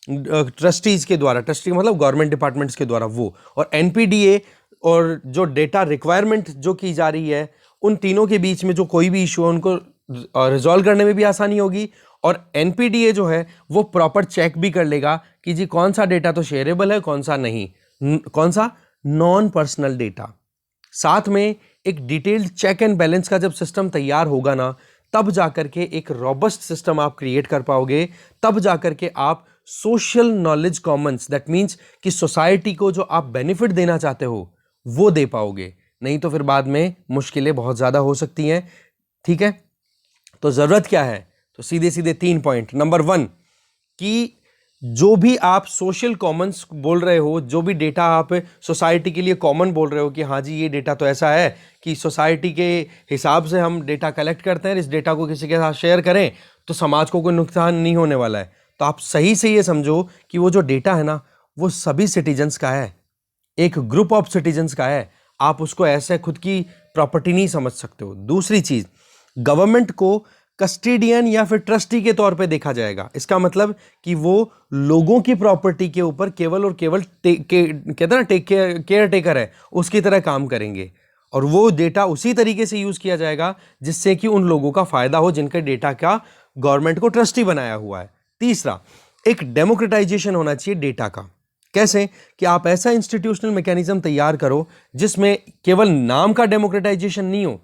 ट्रस्टीज के द्वारा, ट्रस्टी मतलब गवर्नमेंट डिपार्टमेंट्स के द्वारा वो, और एनपीडीए और जो डेटा रिक्वायरमेंट जो की जा रही है उन तीनों के बीच में जो कोई भी इशू है उनको रिजॉल्व करने में भी आसानी होगी। और एनपीडीए जो है वो प्रॉपर चेक भी कर लेगा कि जी कौन सा डेटा तो शेयरेबल है, कौन सा नहीं, कौन सा नॉन पर्सनल डेटा। साथ में एक डिटेल्ड चेक एंड बैलेंस का जब सिस्टम तैयार होगा ना, तब जाकर के एक रॉबस्ट सिस्टम आप क्रिएट कर पाओगे। तब जाकर के आप social knowledge Commons, that means कि सोसाइटी को जो आप बेनिफिट देना चाहते हो वो दे पाओगे। नहीं तो फिर बाद में मुश्किलें बहुत ज़्यादा हो सकती हैं, ठीक है। तो ज़रूरत क्या है, तो सीधे सीधे 3 पॉइंट। नंबर 1 कि जो भी आप सोशल कॉमन्स बोल रहे हो, जो भी डेटा आप सोसाइटी के लिए कॉमन बोल रहे हो कि हाँ जी ये डेटा तो ऐसा है कि सोसाइटी के हिसाब से हम डेटा कलेक्ट करते हैं, इस डेटा को किसी के साथ शेयर करें तो समाज को कोई नुकसान नहीं होने वाला है। तो आप सही से ये समझो कि वो जो डेटा है ना वो सभी सिटीजन्स का है, एक ग्रुप ऑफ सिटीजन्स का है। आप उसको ऐसे खुद की प्रॉपर्टी नहीं समझ सकते हो। दूसरी चीज़, गवर्नमेंट को कस्टोडियन या फिर ट्रस्टी के तौर पे देखा जाएगा। इसका मतलब कि वो लोगों की प्रॉपर्टी के ऊपर केवल और केवल कहते हैं ना केयर टेकर है, उसकी तरह काम करेंगे। और वो डेटा उसी तरीके से यूज़ किया जाएगा जिससे कि उन लोगों का फ़ायदा हो जिनके डेटा का गवर्नमेंट को ट्रस्टी बनाया हुआ है। तीसरा, एक डेमोक्रेटाइजेशन होना चाहिए डेटा का। कैसे कि आप ऐसा इंस्टीट्यूशनल मैकेनिज्म तैयार करो जिसमें केवल नाम का डेमोक्रेटाइजेशन नहीं हो,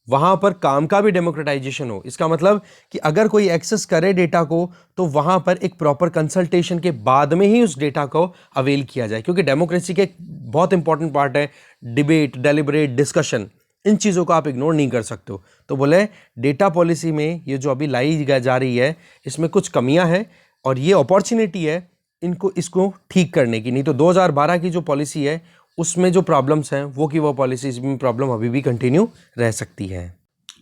वहां पर काम का भी डेमोक्रेटाइजेशन हो। इसका मतलब कि अगर कोई एक्सेस करे डेटा को तो वहां पर एक प्रॉपर कंसल्टेशन के बाद में ही उस डेटा को अवेल किया जाए, क्योंकि डेमोक्रेसी के एक बहुत इंपॉर्टेंट पार्ट है डिबेट, डेलिब्रेट, डिस्कशन। इन चीज़ों को आप इग्नोर नहीं कर सकते हो। तो बोले डेटा पॉलिसी में ये जो अभी लाई जा रही है इसमें कुछ कमियां हैं और ये अपॉर्चुनिटी है इसको ठीक करने की। नहीं तो 2012 की जो पॉलिसी है उसमें जो प्रॉब्लम्स हैं वो की वो पॉलिसीज में प्रॉब्लम अभी भी कंटिन्यू रह सकती है।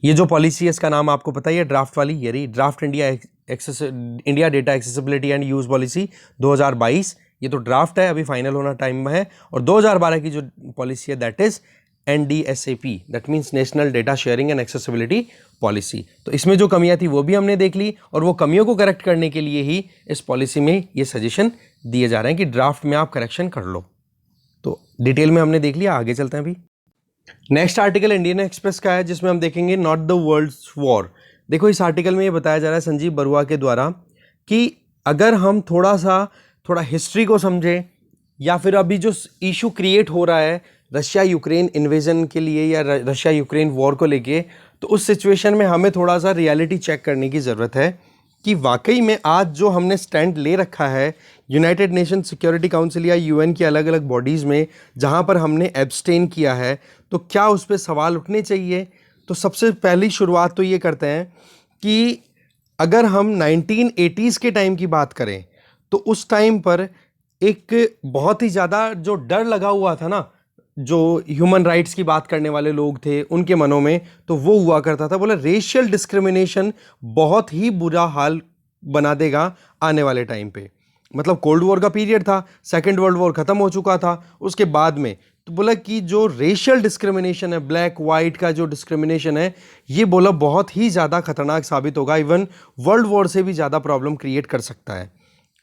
ये जो पॉलिसी है इसका नाम आपको पता ही है, ड्राफ्ट वाली, ये रही draft India data accessibility and use policy 2022। ये तो ड्राफ्ट है, अभी फाइनल होना टाइम में है। और 2012 की जो पॉलिसी है that is NDSAP, that means national data sharing and accessibility policy. तो इसमें जो कमियां थी वो भी हमने देख ली और वो कमियों को करेक्ट करने के लिए ही इस पॉलिसी में ये सजेशन दिए जा रहे हैं कि ड्राफ्ट में आप करेक्शन कर लो। तो डिटेल में हमने देख लिया, आगे चलते हैं। अभी नेक्स्ट आर्टिकल इंडियन एक्सप्रेस का है जिसमें हम देखेंगे नॉट द वर्ल्ड्स वॉर। देखो इस आर्टिकल में ये बताया जा रहा है संजीव बरुआ के द्वारा कि अगर हम थोड़ा हिस्ट्री को समझें या फिर अभी जो इशू क्रिएट हो रहा है रशिया यूक्रेन इन्वेजन के लिए या रशिया यूक्रेन वॉर को लेके, तो उस सिचुएशन में हमें थोड़ा सा रियलिटी चेक करने की ज़रूरत है कि वाकई में आज जो हमने स्टैंड ले रखा है यूनाइटेड नेशन सिक्योरिटी काउंसिल या यूएन की अलग अलग बॉडीज़ में, जहाँ पर हमने एब्सटेन किया है, तो क्या उस पर सवाल उठने चाहिए? तो सबसे पहली शुरुआत तो ये करते हैं कि अगर हम 1980s के टाइम की बात करें तो उस टाइम पर एक बहुत ही ज़्यादा जो डर लगा हुआ था ना, जो ह्यूमन राइट्स की बात करने वाले लोग थे उनके मनों में, तो वो हुआ करता था, बोला रेशियल डिस्क्रिमिनेशन बहुत ही बुरा हाल बना देगा आने वाले टाइम पे। मतलब कोल्ड वॉर का पीरियड था, सेकेंड वर्ल्ड वॉर खत्म हो चुका था, उसके बाद में तो बोला कि जो रेशियल डिस्क्रिमिनेशन है, ब्लैक वाइट का जो डिस्क्रिमिनेशन है, ये बोला बहुत ही ज़्यादा खतरनाक साबित होगा, इवन वर्ल्ड वॉर से भी ज़्यादा प्रॉब्लम क्रिएट कर सकता है।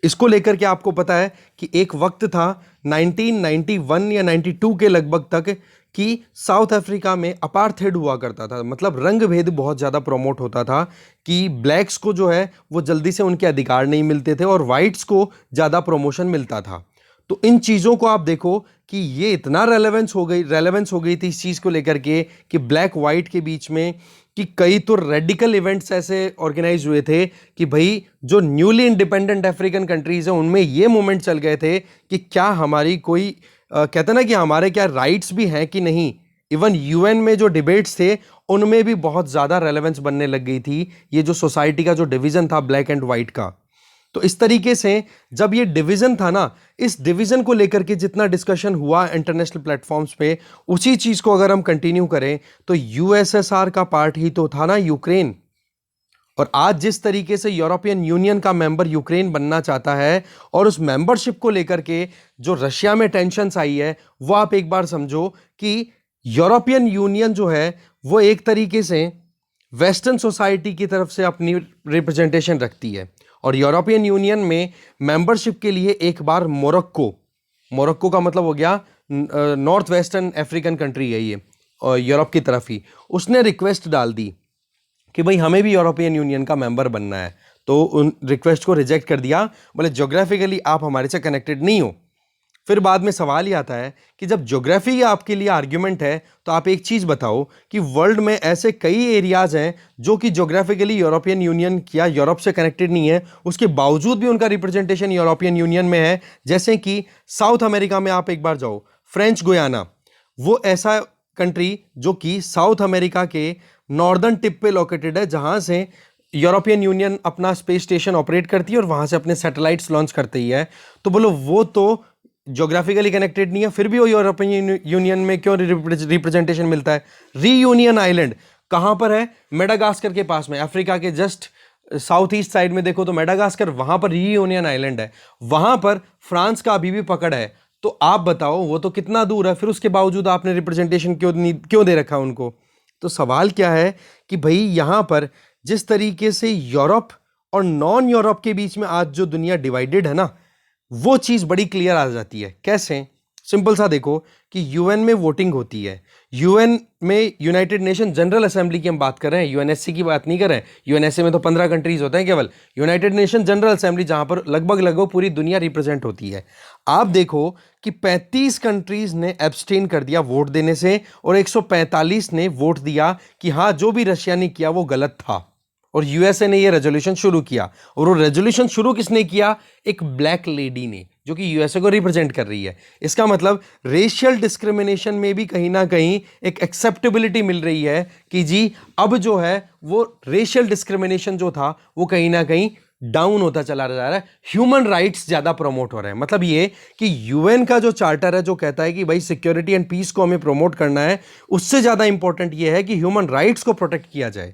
इसको लेकर के आपको पता है कि एक वक्त था 1991 या 92 के लगभग तक कि साउथ अफ्रीका में अपार्थेड हुआ करता था, मतलब रंग भेद बहुत ज़्यादा प्रमोट होता था कि ब्लैक्स को जो है वो जल्दी से उनके अधिकार नहीं मिलते थे और वाइट्स को ज़्यादा प्रमोशन मिलता था। तो इन चीज़ों को आप देखो कि ये इतना रेलेवेंस हो गई थी इस चीज़ को लेकर के कि ब्लैक वाइट के बीच में, कि कई तो रेडिकल इवेंट्स ऐसे ऑर्गेनाइज हुए थे कि भाई जो न्यूली इंडिपेंडेंट अफ्रीकन कंट्रीज हैं उनमें ये मूवमेंट चल गए थे कि क्या हमारी कोई कहते ना कि हमारे क्या राइट्स भी हैं कि नहीं। इवन यूएन में जो डिबेट्स थे उनमें भी बहुत ज़्यादा रेलेवेंस बनने लग गई थी ये जो सोसाइटी का जो डिवीज़न था ब्लैक एंड वाइट का। तो इस तरीके से जब ये डिवीजन था ना, इस डिवीजन को लेकर के जितना डिस्कशन हुआ इंटरनेशनल प्लेटफॉर्म्स पे, उसी चीज को अगर हम कंटिन्यू करें तो यूएसएसआर का पार्ट ही तो था ना यूक्रेन। और आज जिस तरीके से यूरोपियन यूनियन का मेंबर यूक्रेन बनना चाहता है और उस मेंबरशिप को लेकर के जो रशिया में टेंशन्स आई है, वो आप एक बार समझो कि यूरोपियन यूनियन जो है वो एक तरीके से वेस्टर्न सोसाइटी की तरफ से अपनी रिप्रेजेंटेशन रखती है और यूरोपियन यूनियन में मेंबरशिप के लिए एक बार मोरक्को का मतलब हो गया नॉर्थ वेस्टर्न अफ्रीकन कंट्री है ये, और यूरोप की तरफ ही उसने रिक्वेस्ट डाल दी कि भाई हमें भी यूरोपियन यूनियन का मेंबर बनना है। तो उन रिक्वेस्ट को रिजेक्ट कर दिया, बोले ज्योग्राफिकली आप हमारे से कनेक्टेड नहीं हो। फिर बाद में सवाल ही आता है कि जब ज्योग्राफी आपके लिए आर्ग्यूमेंट है तो आप एक चीज बताओ कि वर्ल्ड में ऐसे कई एरियाज हैं जो कि ज्योग्राफिकली यूरोपियन यूनियन या यूरोप से कनेक्टेड नहीं है, उसके बावजूद भी उनका रिप्रेजेंटेशन यूरोपियन यूनियन में है। जैसे कि साउथ अमेरिका में आप एक बार जाओ, फ्रेंच गुयाना, वो ऐसा कंट्री जो कि साउथ अमेरिका के नॉर्दर्न टिप पे लोकेटेड है, जहां से यूरोपियन यूनियन अपना स्पेस स्टेशन ऑपरेट करती है और वहां से अपने सैटेलाइट्स लॉन्च करती है। तो बोलो वो तो ज्योग्राफिकली कनेक्टेड नहीं है, फिर भी वो यूरोपियन यूनियन में क्यों रिप्रेजेंटेशन मिलता है? रीयूनियन आइलैंड कहां पर है? मेडागास्कर के पास में, अफ्रीका के जस्ट साउथ ईस्ट साइड में देखो तो मेडागास्कर, वहां पर रीयूनियन आइलैंड है, वहां पर फ्रांस का अभी भी पकड़ है। तो आप बताओ वो तो कितना दूर है, फिर उसके बावजूद आपने रिप्रेजेंटेशन क्यों दे रखा उनको? तो सवाल क्या है कि भाई यहां पर जिस तरीके से यूरोप और नॉन यूरोप के बीच में आज जो दुनिया डिवाइडेड है ना, वो चीज बड़ी क्लियर आ जाती है। कैसे? सिंपल सा देखो कि यूएन में वोटिंग होती है, यूएन में यूनाइटेड नेशन जनरल असेंबली की हम बात कर रहे हैं, यूएनएससी की बात नहीं कर रहे हैं। यूएनएससी में तो 15 कंट्रीज होते हैं केवल, यूनाइटेड नेशन जनरल असेंबली जहां पर लगभग पूरी दुनिया रिप्रेजेंट होती है। आप देखो कि 35 कंट्रीज ने एब्सटेन कर दिया वोट देने से और 145 ने वोट दिया कि हाँ जो भी रशिया ने किया वो गलत था। और यूएसए ने ये रेजोल्यूशन शुरू किया, और वो रेजोल्यूशन शुरू किसने किया? एक ब्लैक लेडी ने, जो कि यूएसए को रिप्रेजेंट कर रही है। इसका मतलब रेशियल डिस्क्रिमिनेशन में भी कहीं ना कहीं एक एक्सेप्टेबिलिटी मिल रही है कि जी अब जो है वो रेशियल डिस्क्रिमिनेशन जो था वो कहीं ना कहीं डाउन होता चला जा रहा है, ह्यूमन राइट्स ज्यादा प्रमोट हो रहे हैं। मतलब ये कि यूएन का जो चार्टर है जो कहता है कि भाई सिक्योरिटी एंड पीस को हमें प्रमोट करना है, उससे ज्यादा इंपॉर्टेंट ये है कि ह्यूमन राइट्स को प्रोटेक्ट किया जाए।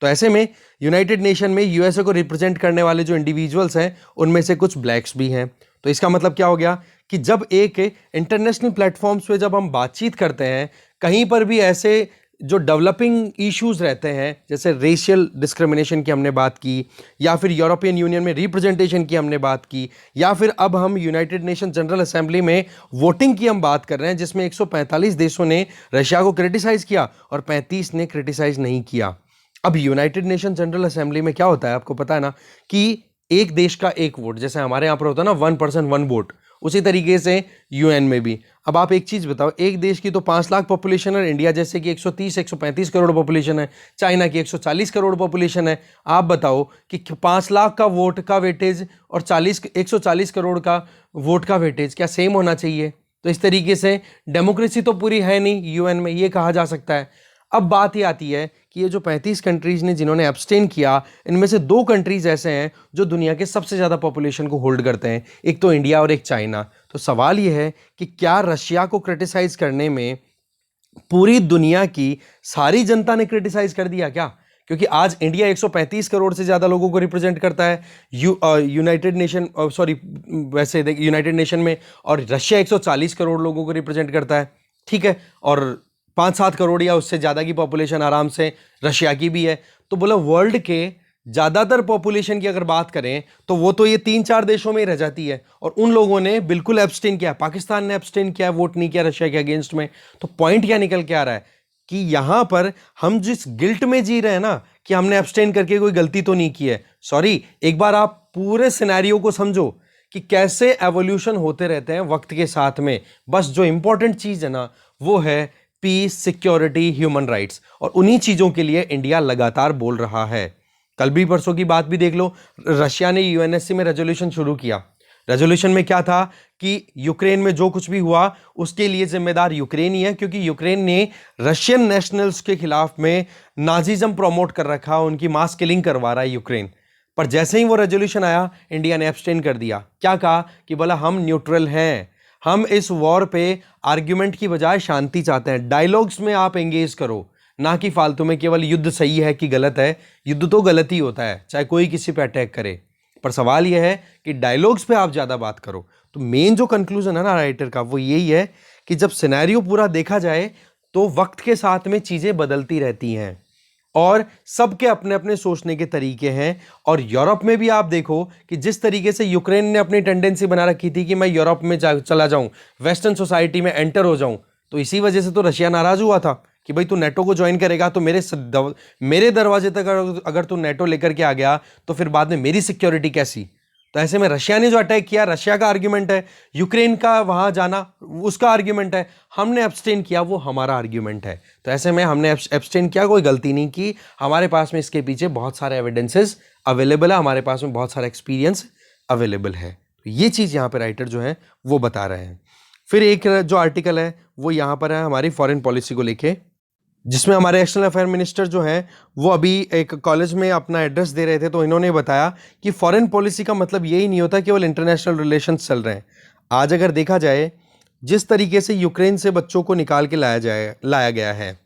तो ऐसे में यूनाइटेड नेशन में यूएसए को रिप्रेजेंट करने वाले जो इंडिविजुअल्स हैं उनमें से कुछ ब्लैक्स भी हैं। तो इसका मतलब क्या हो गया कि जब एक इंटरनेशनल प्लेटफॉर्म्स पे जब हम बातचीत करते हैं, कहीं पर भी ऐसे जो डेवलपिंग इश्यूज रहते हैं, जैसे रेशियल डिस्क्रिमिनेशन की हमने बात की, या फिर यूरोपियन यूनियन में रिप्रेजेंटेशन की हमने बात की, या फिर अब हम यूनाइटेड नेशन जनरल असेंबली में वोटिंग की हम बात कर रहे हैं जिसमें 145 देशों ने रशिया को क्रिटिसाइज किया और 35 ने क्रिटिसाइज नहीं किया। अब यूनाइटेड नेशन जनरल असेंबली में क्या होता है आपको पता है ना, कि एक देश का एक वोट, जैसे हमारे यहां पर होता है ना 1 पर्सन 1 वोट, उसी तरीके से यूएन में भी। अब आप एक चीज़ बताओ, एक देश की तो 5 लाख पॉपुलेशन है, इंडिया जैसे कि 130-135 करोड़ पॉपुलेशन है, चाइना की 140 करोड़ पॉपुलेशन है। आप बताओ कि 5 लाख का वोट का वेटेज और 140 करोड़ का वोट का वेटेज क्या सेम होना चाहिए? तो इस तरीके से डेमोक्रेसी तो पूरी है नहीं यूएन में, ये कहा जा सकता है। अब बात ये आती है कि ये जो 35 कंट्रीज ने जिन्होंने एब्सटेन किया, इनमें से 2 कंट्रीज ऐसे हैं जो दुनिया के सबसे ज़्यादा पॉपुलेशन को होल्ड करते हैं, एक तो इंडिया और एक चाइना। तो सवाल ये है कि क्या रशिया को क्रिटिसाइज करने में पूरी दुनिया की सारी जनता ने क्रिटिसाइज कर दिया क्या? क्योंकि आज इंडिया 135 करोड़ से ज़्यादा लोगों को रिप्रेजेंट करता है यूनाइटेड नेशन, सॉरी वैसे यूनाइटेड नेशन में, और रशिया 140 करोड़ लोगों को रिप्रेजेंट करता है, ठीक है, और 5-7 करोड़ या उससे ज़्यादा की पॉपुलेशन आराम से रशिया की भी है। तो बोला वर्ल्ड के ज़्यादातर पॉपुलेशन की अगर बात करें तो वो तो ये 3-4 देशों में ही रह जाती है, और उन लोगों ने बिल्कुल एब्सटेन किया। पाकिस्तान ने एब्सटेन किया, वोट नहीं किया रशिया के अगेंस्ट में। तो पॉइंट क्या निकल के आ रहा है कि यहां पर हम जिस गिल्ट में जी रहे हैं ना कि हमने एब्सटेन करके कोई गलती तो नहीं की है, सॉरी, एक बार आप पूरे सिनेरियो को समझो कि कैसे एवोल्यूशन होते रहते हैं वक्त के साथ में। बस जो इंपॉर्टेंट चीज है ना वो है पीस, सिक्योरिटी, ह्यूमन राइट्स, और उन्हीं चीजों के लिए इंडिया लगातार बोल रहा है। कल भी परसों की बात भी देख लो, रशिया ने यूएनएससी में रेजोल्यूशन शुरू किया। रेजोल्यूशन में क्या था कि यूक्रेन में जो कुछ भी हुआ उसके लिए जिम्मेदार यूक्रेन ही है, क्योंकि यूक्रेन ने रशियन नेशनल्स के खिलाफ में नाजिज्म प्रमोट कर रखा, उनकी मास किलिंग करवा रहा है यूक्रेन। पर जैसे ही वो रेजोल्यूशन आया, इंडिया ने एब्सटेन कर दिया। क्या कहा कि बोला हम न्यूट्रल हैं, हम इस वॉर पे आर्ग्यूमेंट की बजाय शांति चाहते हैं। डायलॉग्स में आप एंगेज करो, ना कि फालतू में केवल युद्ध सही है कि गलत है। युद्ध तो गलत ही होता है, चाहे कोई किसी पे अटैक करे, पर सवाल यह है कि डायलॉग्स पे आप ज़्यादा बात करो। तो मेन जो कंक्लूजन है ना राइटर का, वो यही है कि जब सिनेरियो पूरा देखा जाए तो वक्त के साथ में चीज़ें बदलती रहती हैं और सबके अपने अपने सोचने के तरीके हैं। और यूरोप में भी आप देखो कि जिस तरीके से यूक्रेन ने अपनी टेंडेंसी बना रखी थी कि मैं यूरोप में चला जाऊं, वेस्टर्न सोसाइटी में एंटर हो जाऊं, तो इसी वजह से तो रशिया नाराज हुआ था कि भाई तू नेटो को ज्वाइन करेगा तो मेरे दरवाजे तक अगर तू नेटो लेकर के आ गया तो फिर बाद में मेरी सिक्योरिटी कैसी। तो ऐसे में रशिया ने जो अटैक किया, रशिया का आर्ग्यूमेंट है, यूक्रेन का वहां जाना उसका आर्ग्यूमेंट है, हमने एब्सटेन किया वो हमारा आर्ग्यूमेंट है। तो ऐसे में हमने एब्सटेन किया, कोई गलती नहीं की, हमारे पास में इसके पीछे बहुत सारे एविडेंसेस अवेलेबल है, हमारे पास में बहुत सारा एक्सपीरियंस अवेलेबल है। तो ये चीज़ यहाँ पे राइटर जो है वो बता रहे हैं। फिर एक जो आर्टिकल है वो यहाँ पर है हमारी फॉरेन पॉलिसी को लेके, जिसमें हमारे एक्सटर्नल अफेयर मिनिस्टर जो हैं वो अभी एक कॉलेज में अपना एड्रेस दे रहे थे, तो इन्होंने बताया कि फॉरेन पॉलिसी का मतलब यही नहीं होता केवल इंटरनेशनल रिलेशंस चल रहे हैं। आज अगर देखा जाए जिस तरीके से यूक्रेन से बच्चों को निकाल के लाया गया है,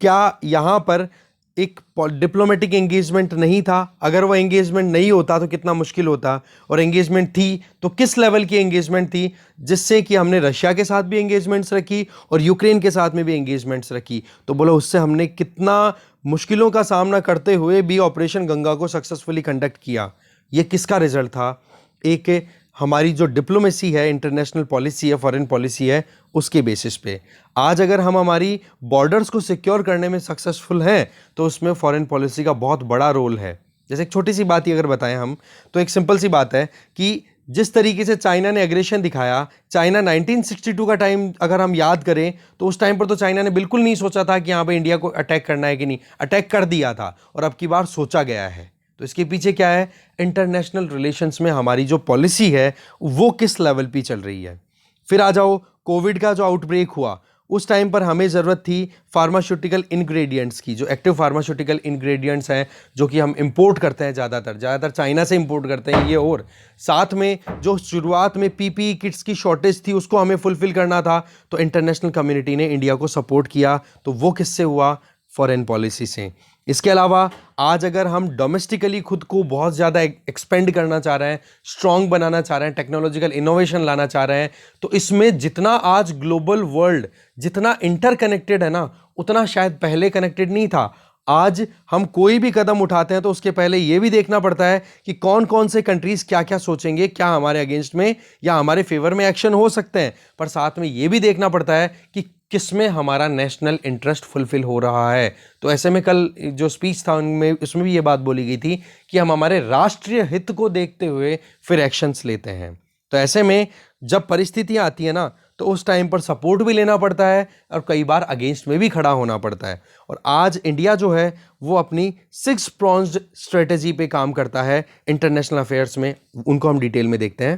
क्या यहाँ पर एक डिप्लोमेटिक एंगेजमेंट नहीं था? अगर वो एंगेजमेंट नहीं होता तो कितना मुश्किल होता, और एंगेजमेंट थी तो किस लेवल की एंगेजमेंट थी, जिससे कि हमने रशिया के साथ भी एंगेजमेंट्स रखी और यूक्रेन के साथ में भी एंगेजमेंट्स रखी। तो बोलो उससे हमने कितना मुश्किलों का सामना करते हुए भी ऑपरेशन गंगा को सक्सेसफुली कंडक्ट किया। ये किसका रिजल्ट था? एक हमारी जो डिप्लोमेसी है, इंटरनेशनल पॉलिसी है, फॉरेन पॉलिसी है, उसके बेसिस पे। आज अगर हम हमारी बॉर्डर्स को सिक्योर करने में सक्सेसफुल हैं तो उसमें फॉरेन पॉलिसी का बहुत बड़ा रोल है। जैसे एक छोटी सी बात ही अगर बताएं हम, तो एक सिंपल सी बात है कि जिस तरीके से चाइना ने एग्रेशन दिखाया, चाइना 1962 का टाइम अगर हम याद करें तो उस टाइम पर तो चाइना ने बिल्कुल नहीं सोचा था कि यहाँ पे इंडिया को अटैक करना है कि नहीं, अटैक कर दिया था, और अब की बार सोचा गया है। तो इसके पीछे क्या है? इंटरनेशनल रिलेशंस में हमारी जो पॉलिसी है वो किस लेवल पे चल रही है। फिर आ जाओ कोविड का जो आउटब्रेक हुआ, उस टाइम पर हमें ज़रूरत थी फार्मास्यूटिकल इंग्रेडिएंट्स की, जो एक्टिव फार्मास्यूटिकल इंग्रेडिएंट्स हैं जो कि हम इंपोर्ट करते हैं, ज़्यादातर चाइना से इंपोर्ट करते हैं ये, और साथ में जो शुरुआत में पीपीई किट्स की शॉर्टेज थी उसको हमें फुलफिल करना था। तो इंटरनेशनल कम्युनिटी ने इंडिया को सपोर्ट किया, तो वो किससे हुआ? फॉरेन पॉलिसी से। इसके अलावा आज अगर हम डोमेस्टिकली खुद को बहुत ज़्यादा एक्सपेंड करना चाह रहे हैं, स्ट्रॉन्ग बनाना चाह रहे हैं, टेक्नोलॉजिकल इनोवेशन लाना चाह रहे हैं, तो इसमें जितना आज ग्लोबल वर्ल्ड जितना इंटरकनेक्टेड है ना, उतना शायद पहले कनेक्टेड नहीं था। आज हम कोई भी कदम उठाते हैं तो उसके पहले ये भी देखना पड़ता है कि कौन कौन से कंट्रीज क्या क्या सोचेंगे, क्या हमारे अगेंस्ट में या हमारे फेवर में एक्शन हो सकते हैं, पर साथ में ये भी देखना पड़ता है कि किसमें हमारा नेशनल इंटरेस्ट फुलफिल हो रहा है। तो ऐसे में कल जो स्पीच था उनमें उसमें भी ये बात बोली गई थी कि हम हमारे राष्ट्रीय हित को देखते हुए फिर एक्शंस लेते हैं। तो ऐसे में जब परिस्थितियां आती है ना, तो उस टाइम पर सपोर्ट भी लेना पड़ता है और कई बार अगेंस्ट में भी खड़ा होना पड़ता है। और आज इंडिया जो है वो अपनी 6 प्रॉन्ज्ड स्ट्रेटेजी पे काम करता है इंटरनेशनल अफेयर्स में। उनको हम डिटेल में देखते हैं।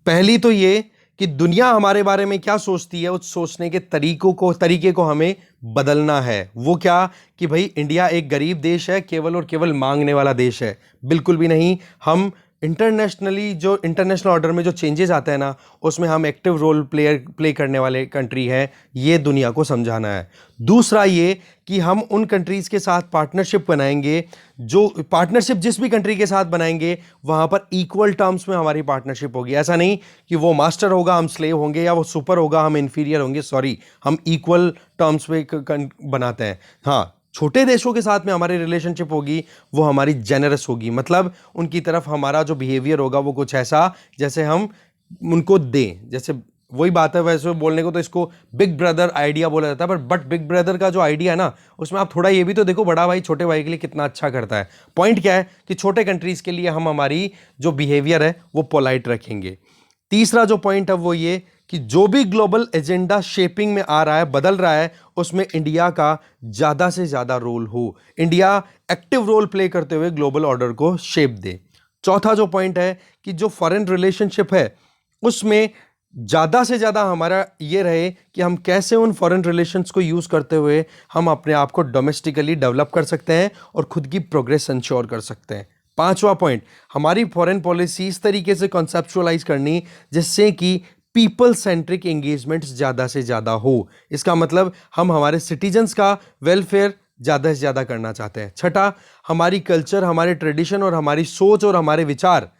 पहली तो ये कि दुनिया हमारे बारे में क्या सोचती है, उस सोचने के तरीके को हमें बदलना है। वो क्या कि भाई इंडिया एक गरीब देश है, केवल और केवल मांगने वाला देश है, बिल्कुल भी नहीं। हम इंटरनेशनल ऑर्डर में जो चेंजेस आते हैं ना, उसमें हम एक्टिव रोल प्ले करने वाले कंट्री है, ये दुनिया को समझाना है। दूसरा ये कि हम उन कंट्रीज के साथ पार्टनरशिप बनाएंगे, जो पार्टनरशिप जिस भी कंट्री के साथ बनाएंगे वहां पर इक्वल टर्म्स में हमारी पार्टनरशिप होगी। ऐसा नहीं कि वो मास्टर होगा हम स्लेव होंगे, या वो सुपर होगा हम इंफीरियर होंगे। सॉरी, हम इक्वल टर्म्स पे बनाते हैं। हाँ, छोटे देशों के साथ में हमारी रिलेशनशिप होगी, वो हमारी जेनरस होगी, मतलब उनकी तरफ हमारा जो बिहेवियर होगा वो कुछ ऐसा जैसे हम उनको दें। जैसे वही बात है, वैसे बोलने को तो इसको बिग ब्रदर आइडिया बोला जाता है, बट बिग ब्रदर का जो आइडिया है ना, उसमें आप थोड़ा ये भी तो देखो, बड़ा भाई छोटे भाई के लिए कितना अच्छा करता है। पॉइंट क्या है कि छोटे कंट्रीज के लिए हम हमारी जो बिहेवियर है वो पोलाइट रखेंगे। तीसरा जो पॉइंट है वो ये कि जो भी ग्लोबल एजेंडा शेपिंग में आ रहा है, बदल रहा है, उसमें इंडिया का ज़्यादा से ज़्यादा रोल हो। इंडिया एक्टिव रोल प्ले करते हुए ग्लोबल ऑर्डर को शेप दे। चौथा जो पॉइंट है कि जो फॉरेन रिलेशनशिप है उसमें ज़्यादा से ज़्यादा हमारा ये रहे कि हम कैसे उन फॉरेन रिलेशंस को यूज़ करते हुए हम अपने आप को डोमेस्टिकली डेवलप कर सकते हैं और खुद की प्रोग्रेस इंश्योर कर सकते हैं। पांचवा पॉइंट, हमारी फॉरेन पॉलिसी इस तरीके से कॉन्सेप्चुअलाइज करनी जिससे कि पीपल सेंट्रिक एंगेजमेंट्स ज़्यादा से ज़्यादा हो। इसका मतलब हम हमारे सिटीजन्स का वेलफेयर ज़्यादा से ज़्यादा करना चाहते हैं। छठा, हमारी कल्चर, हमारे ट्रेडिशन और हमारी सोच और हमारे विचार,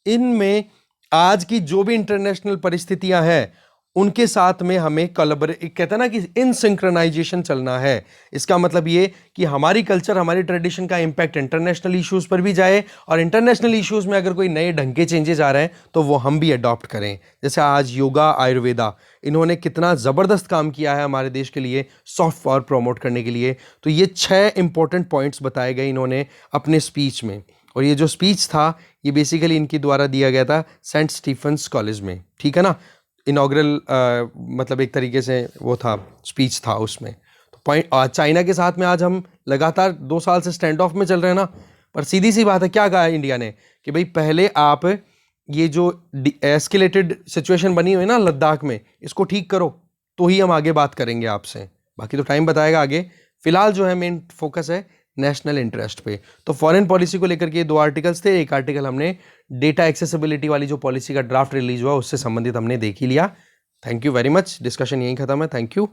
इनमें आज की जो भी इंटरनेशनल परिस्थितियां हैं उनके साथ में हमें कहते हैं ना कि इन सिंक्रोनाइजेशन चलना है। इसका मतलब ये कि हमारी कल्चर, हमारी ट्रेडिशन का इंपैक्ट इंटरनेशनल इश्यूज पर भी जाए, और इंटरनेशनल इश्यूज में अगर कोई नए ढंग के चेंजेस आ रहे हैं तो वो हम भी अडॉप्ट करें। जैसे आज योगा, आयुर्वेदा, इन्होंने कितना ज़बरदस्त काम किया है हमारे देश के लिए सॉफ्ट पावर प्रमोट करने के लिए। तो ये 6 इंपॉर्टेंट पॉइंट्स बताए गए इन्होंने अपने स्पीच में। और ये जो स्पीच था ये बेसिकली इनके द्वारा दिया गया था सेंट स्टीफेंस कॉलेज में, ठीक है ना। इनॉग्रल मतलब एक तरीके से वो था, स्पीच था उसमें। तो पॉइंट, चाइना के साथ में आज हम लगातार 2 साल से स्टैंड ऑफ में चल रहे हैं ना, पर सीधी सी बात है, क्या कहा है इंडिया ने कि भाई पहले आप ये जो एस्केलेटेड सिचुएशन बनी हुई है ना लद्दाख में, इसको ठीक करो तो ही हम आगे बात करेंगे आपसे। बाकी तो टाइम बताएगा आगे। फिलहाल जो है मेन फोकस है नेशनल इंटरेस्ट पे। तो फॉरेन पॉलिसी को लेकर के 2 आर्टिकल्स थे। एक आर्टिकल हमने डेटा एक्सेसिबिलिटी वाली जो पॉलिसी का ड्राफ्ट रिलीज हुआ उससे संबंधित हमने देख ही लिया। Thank you very much. Discussion यहीं खत्म है। Thank you.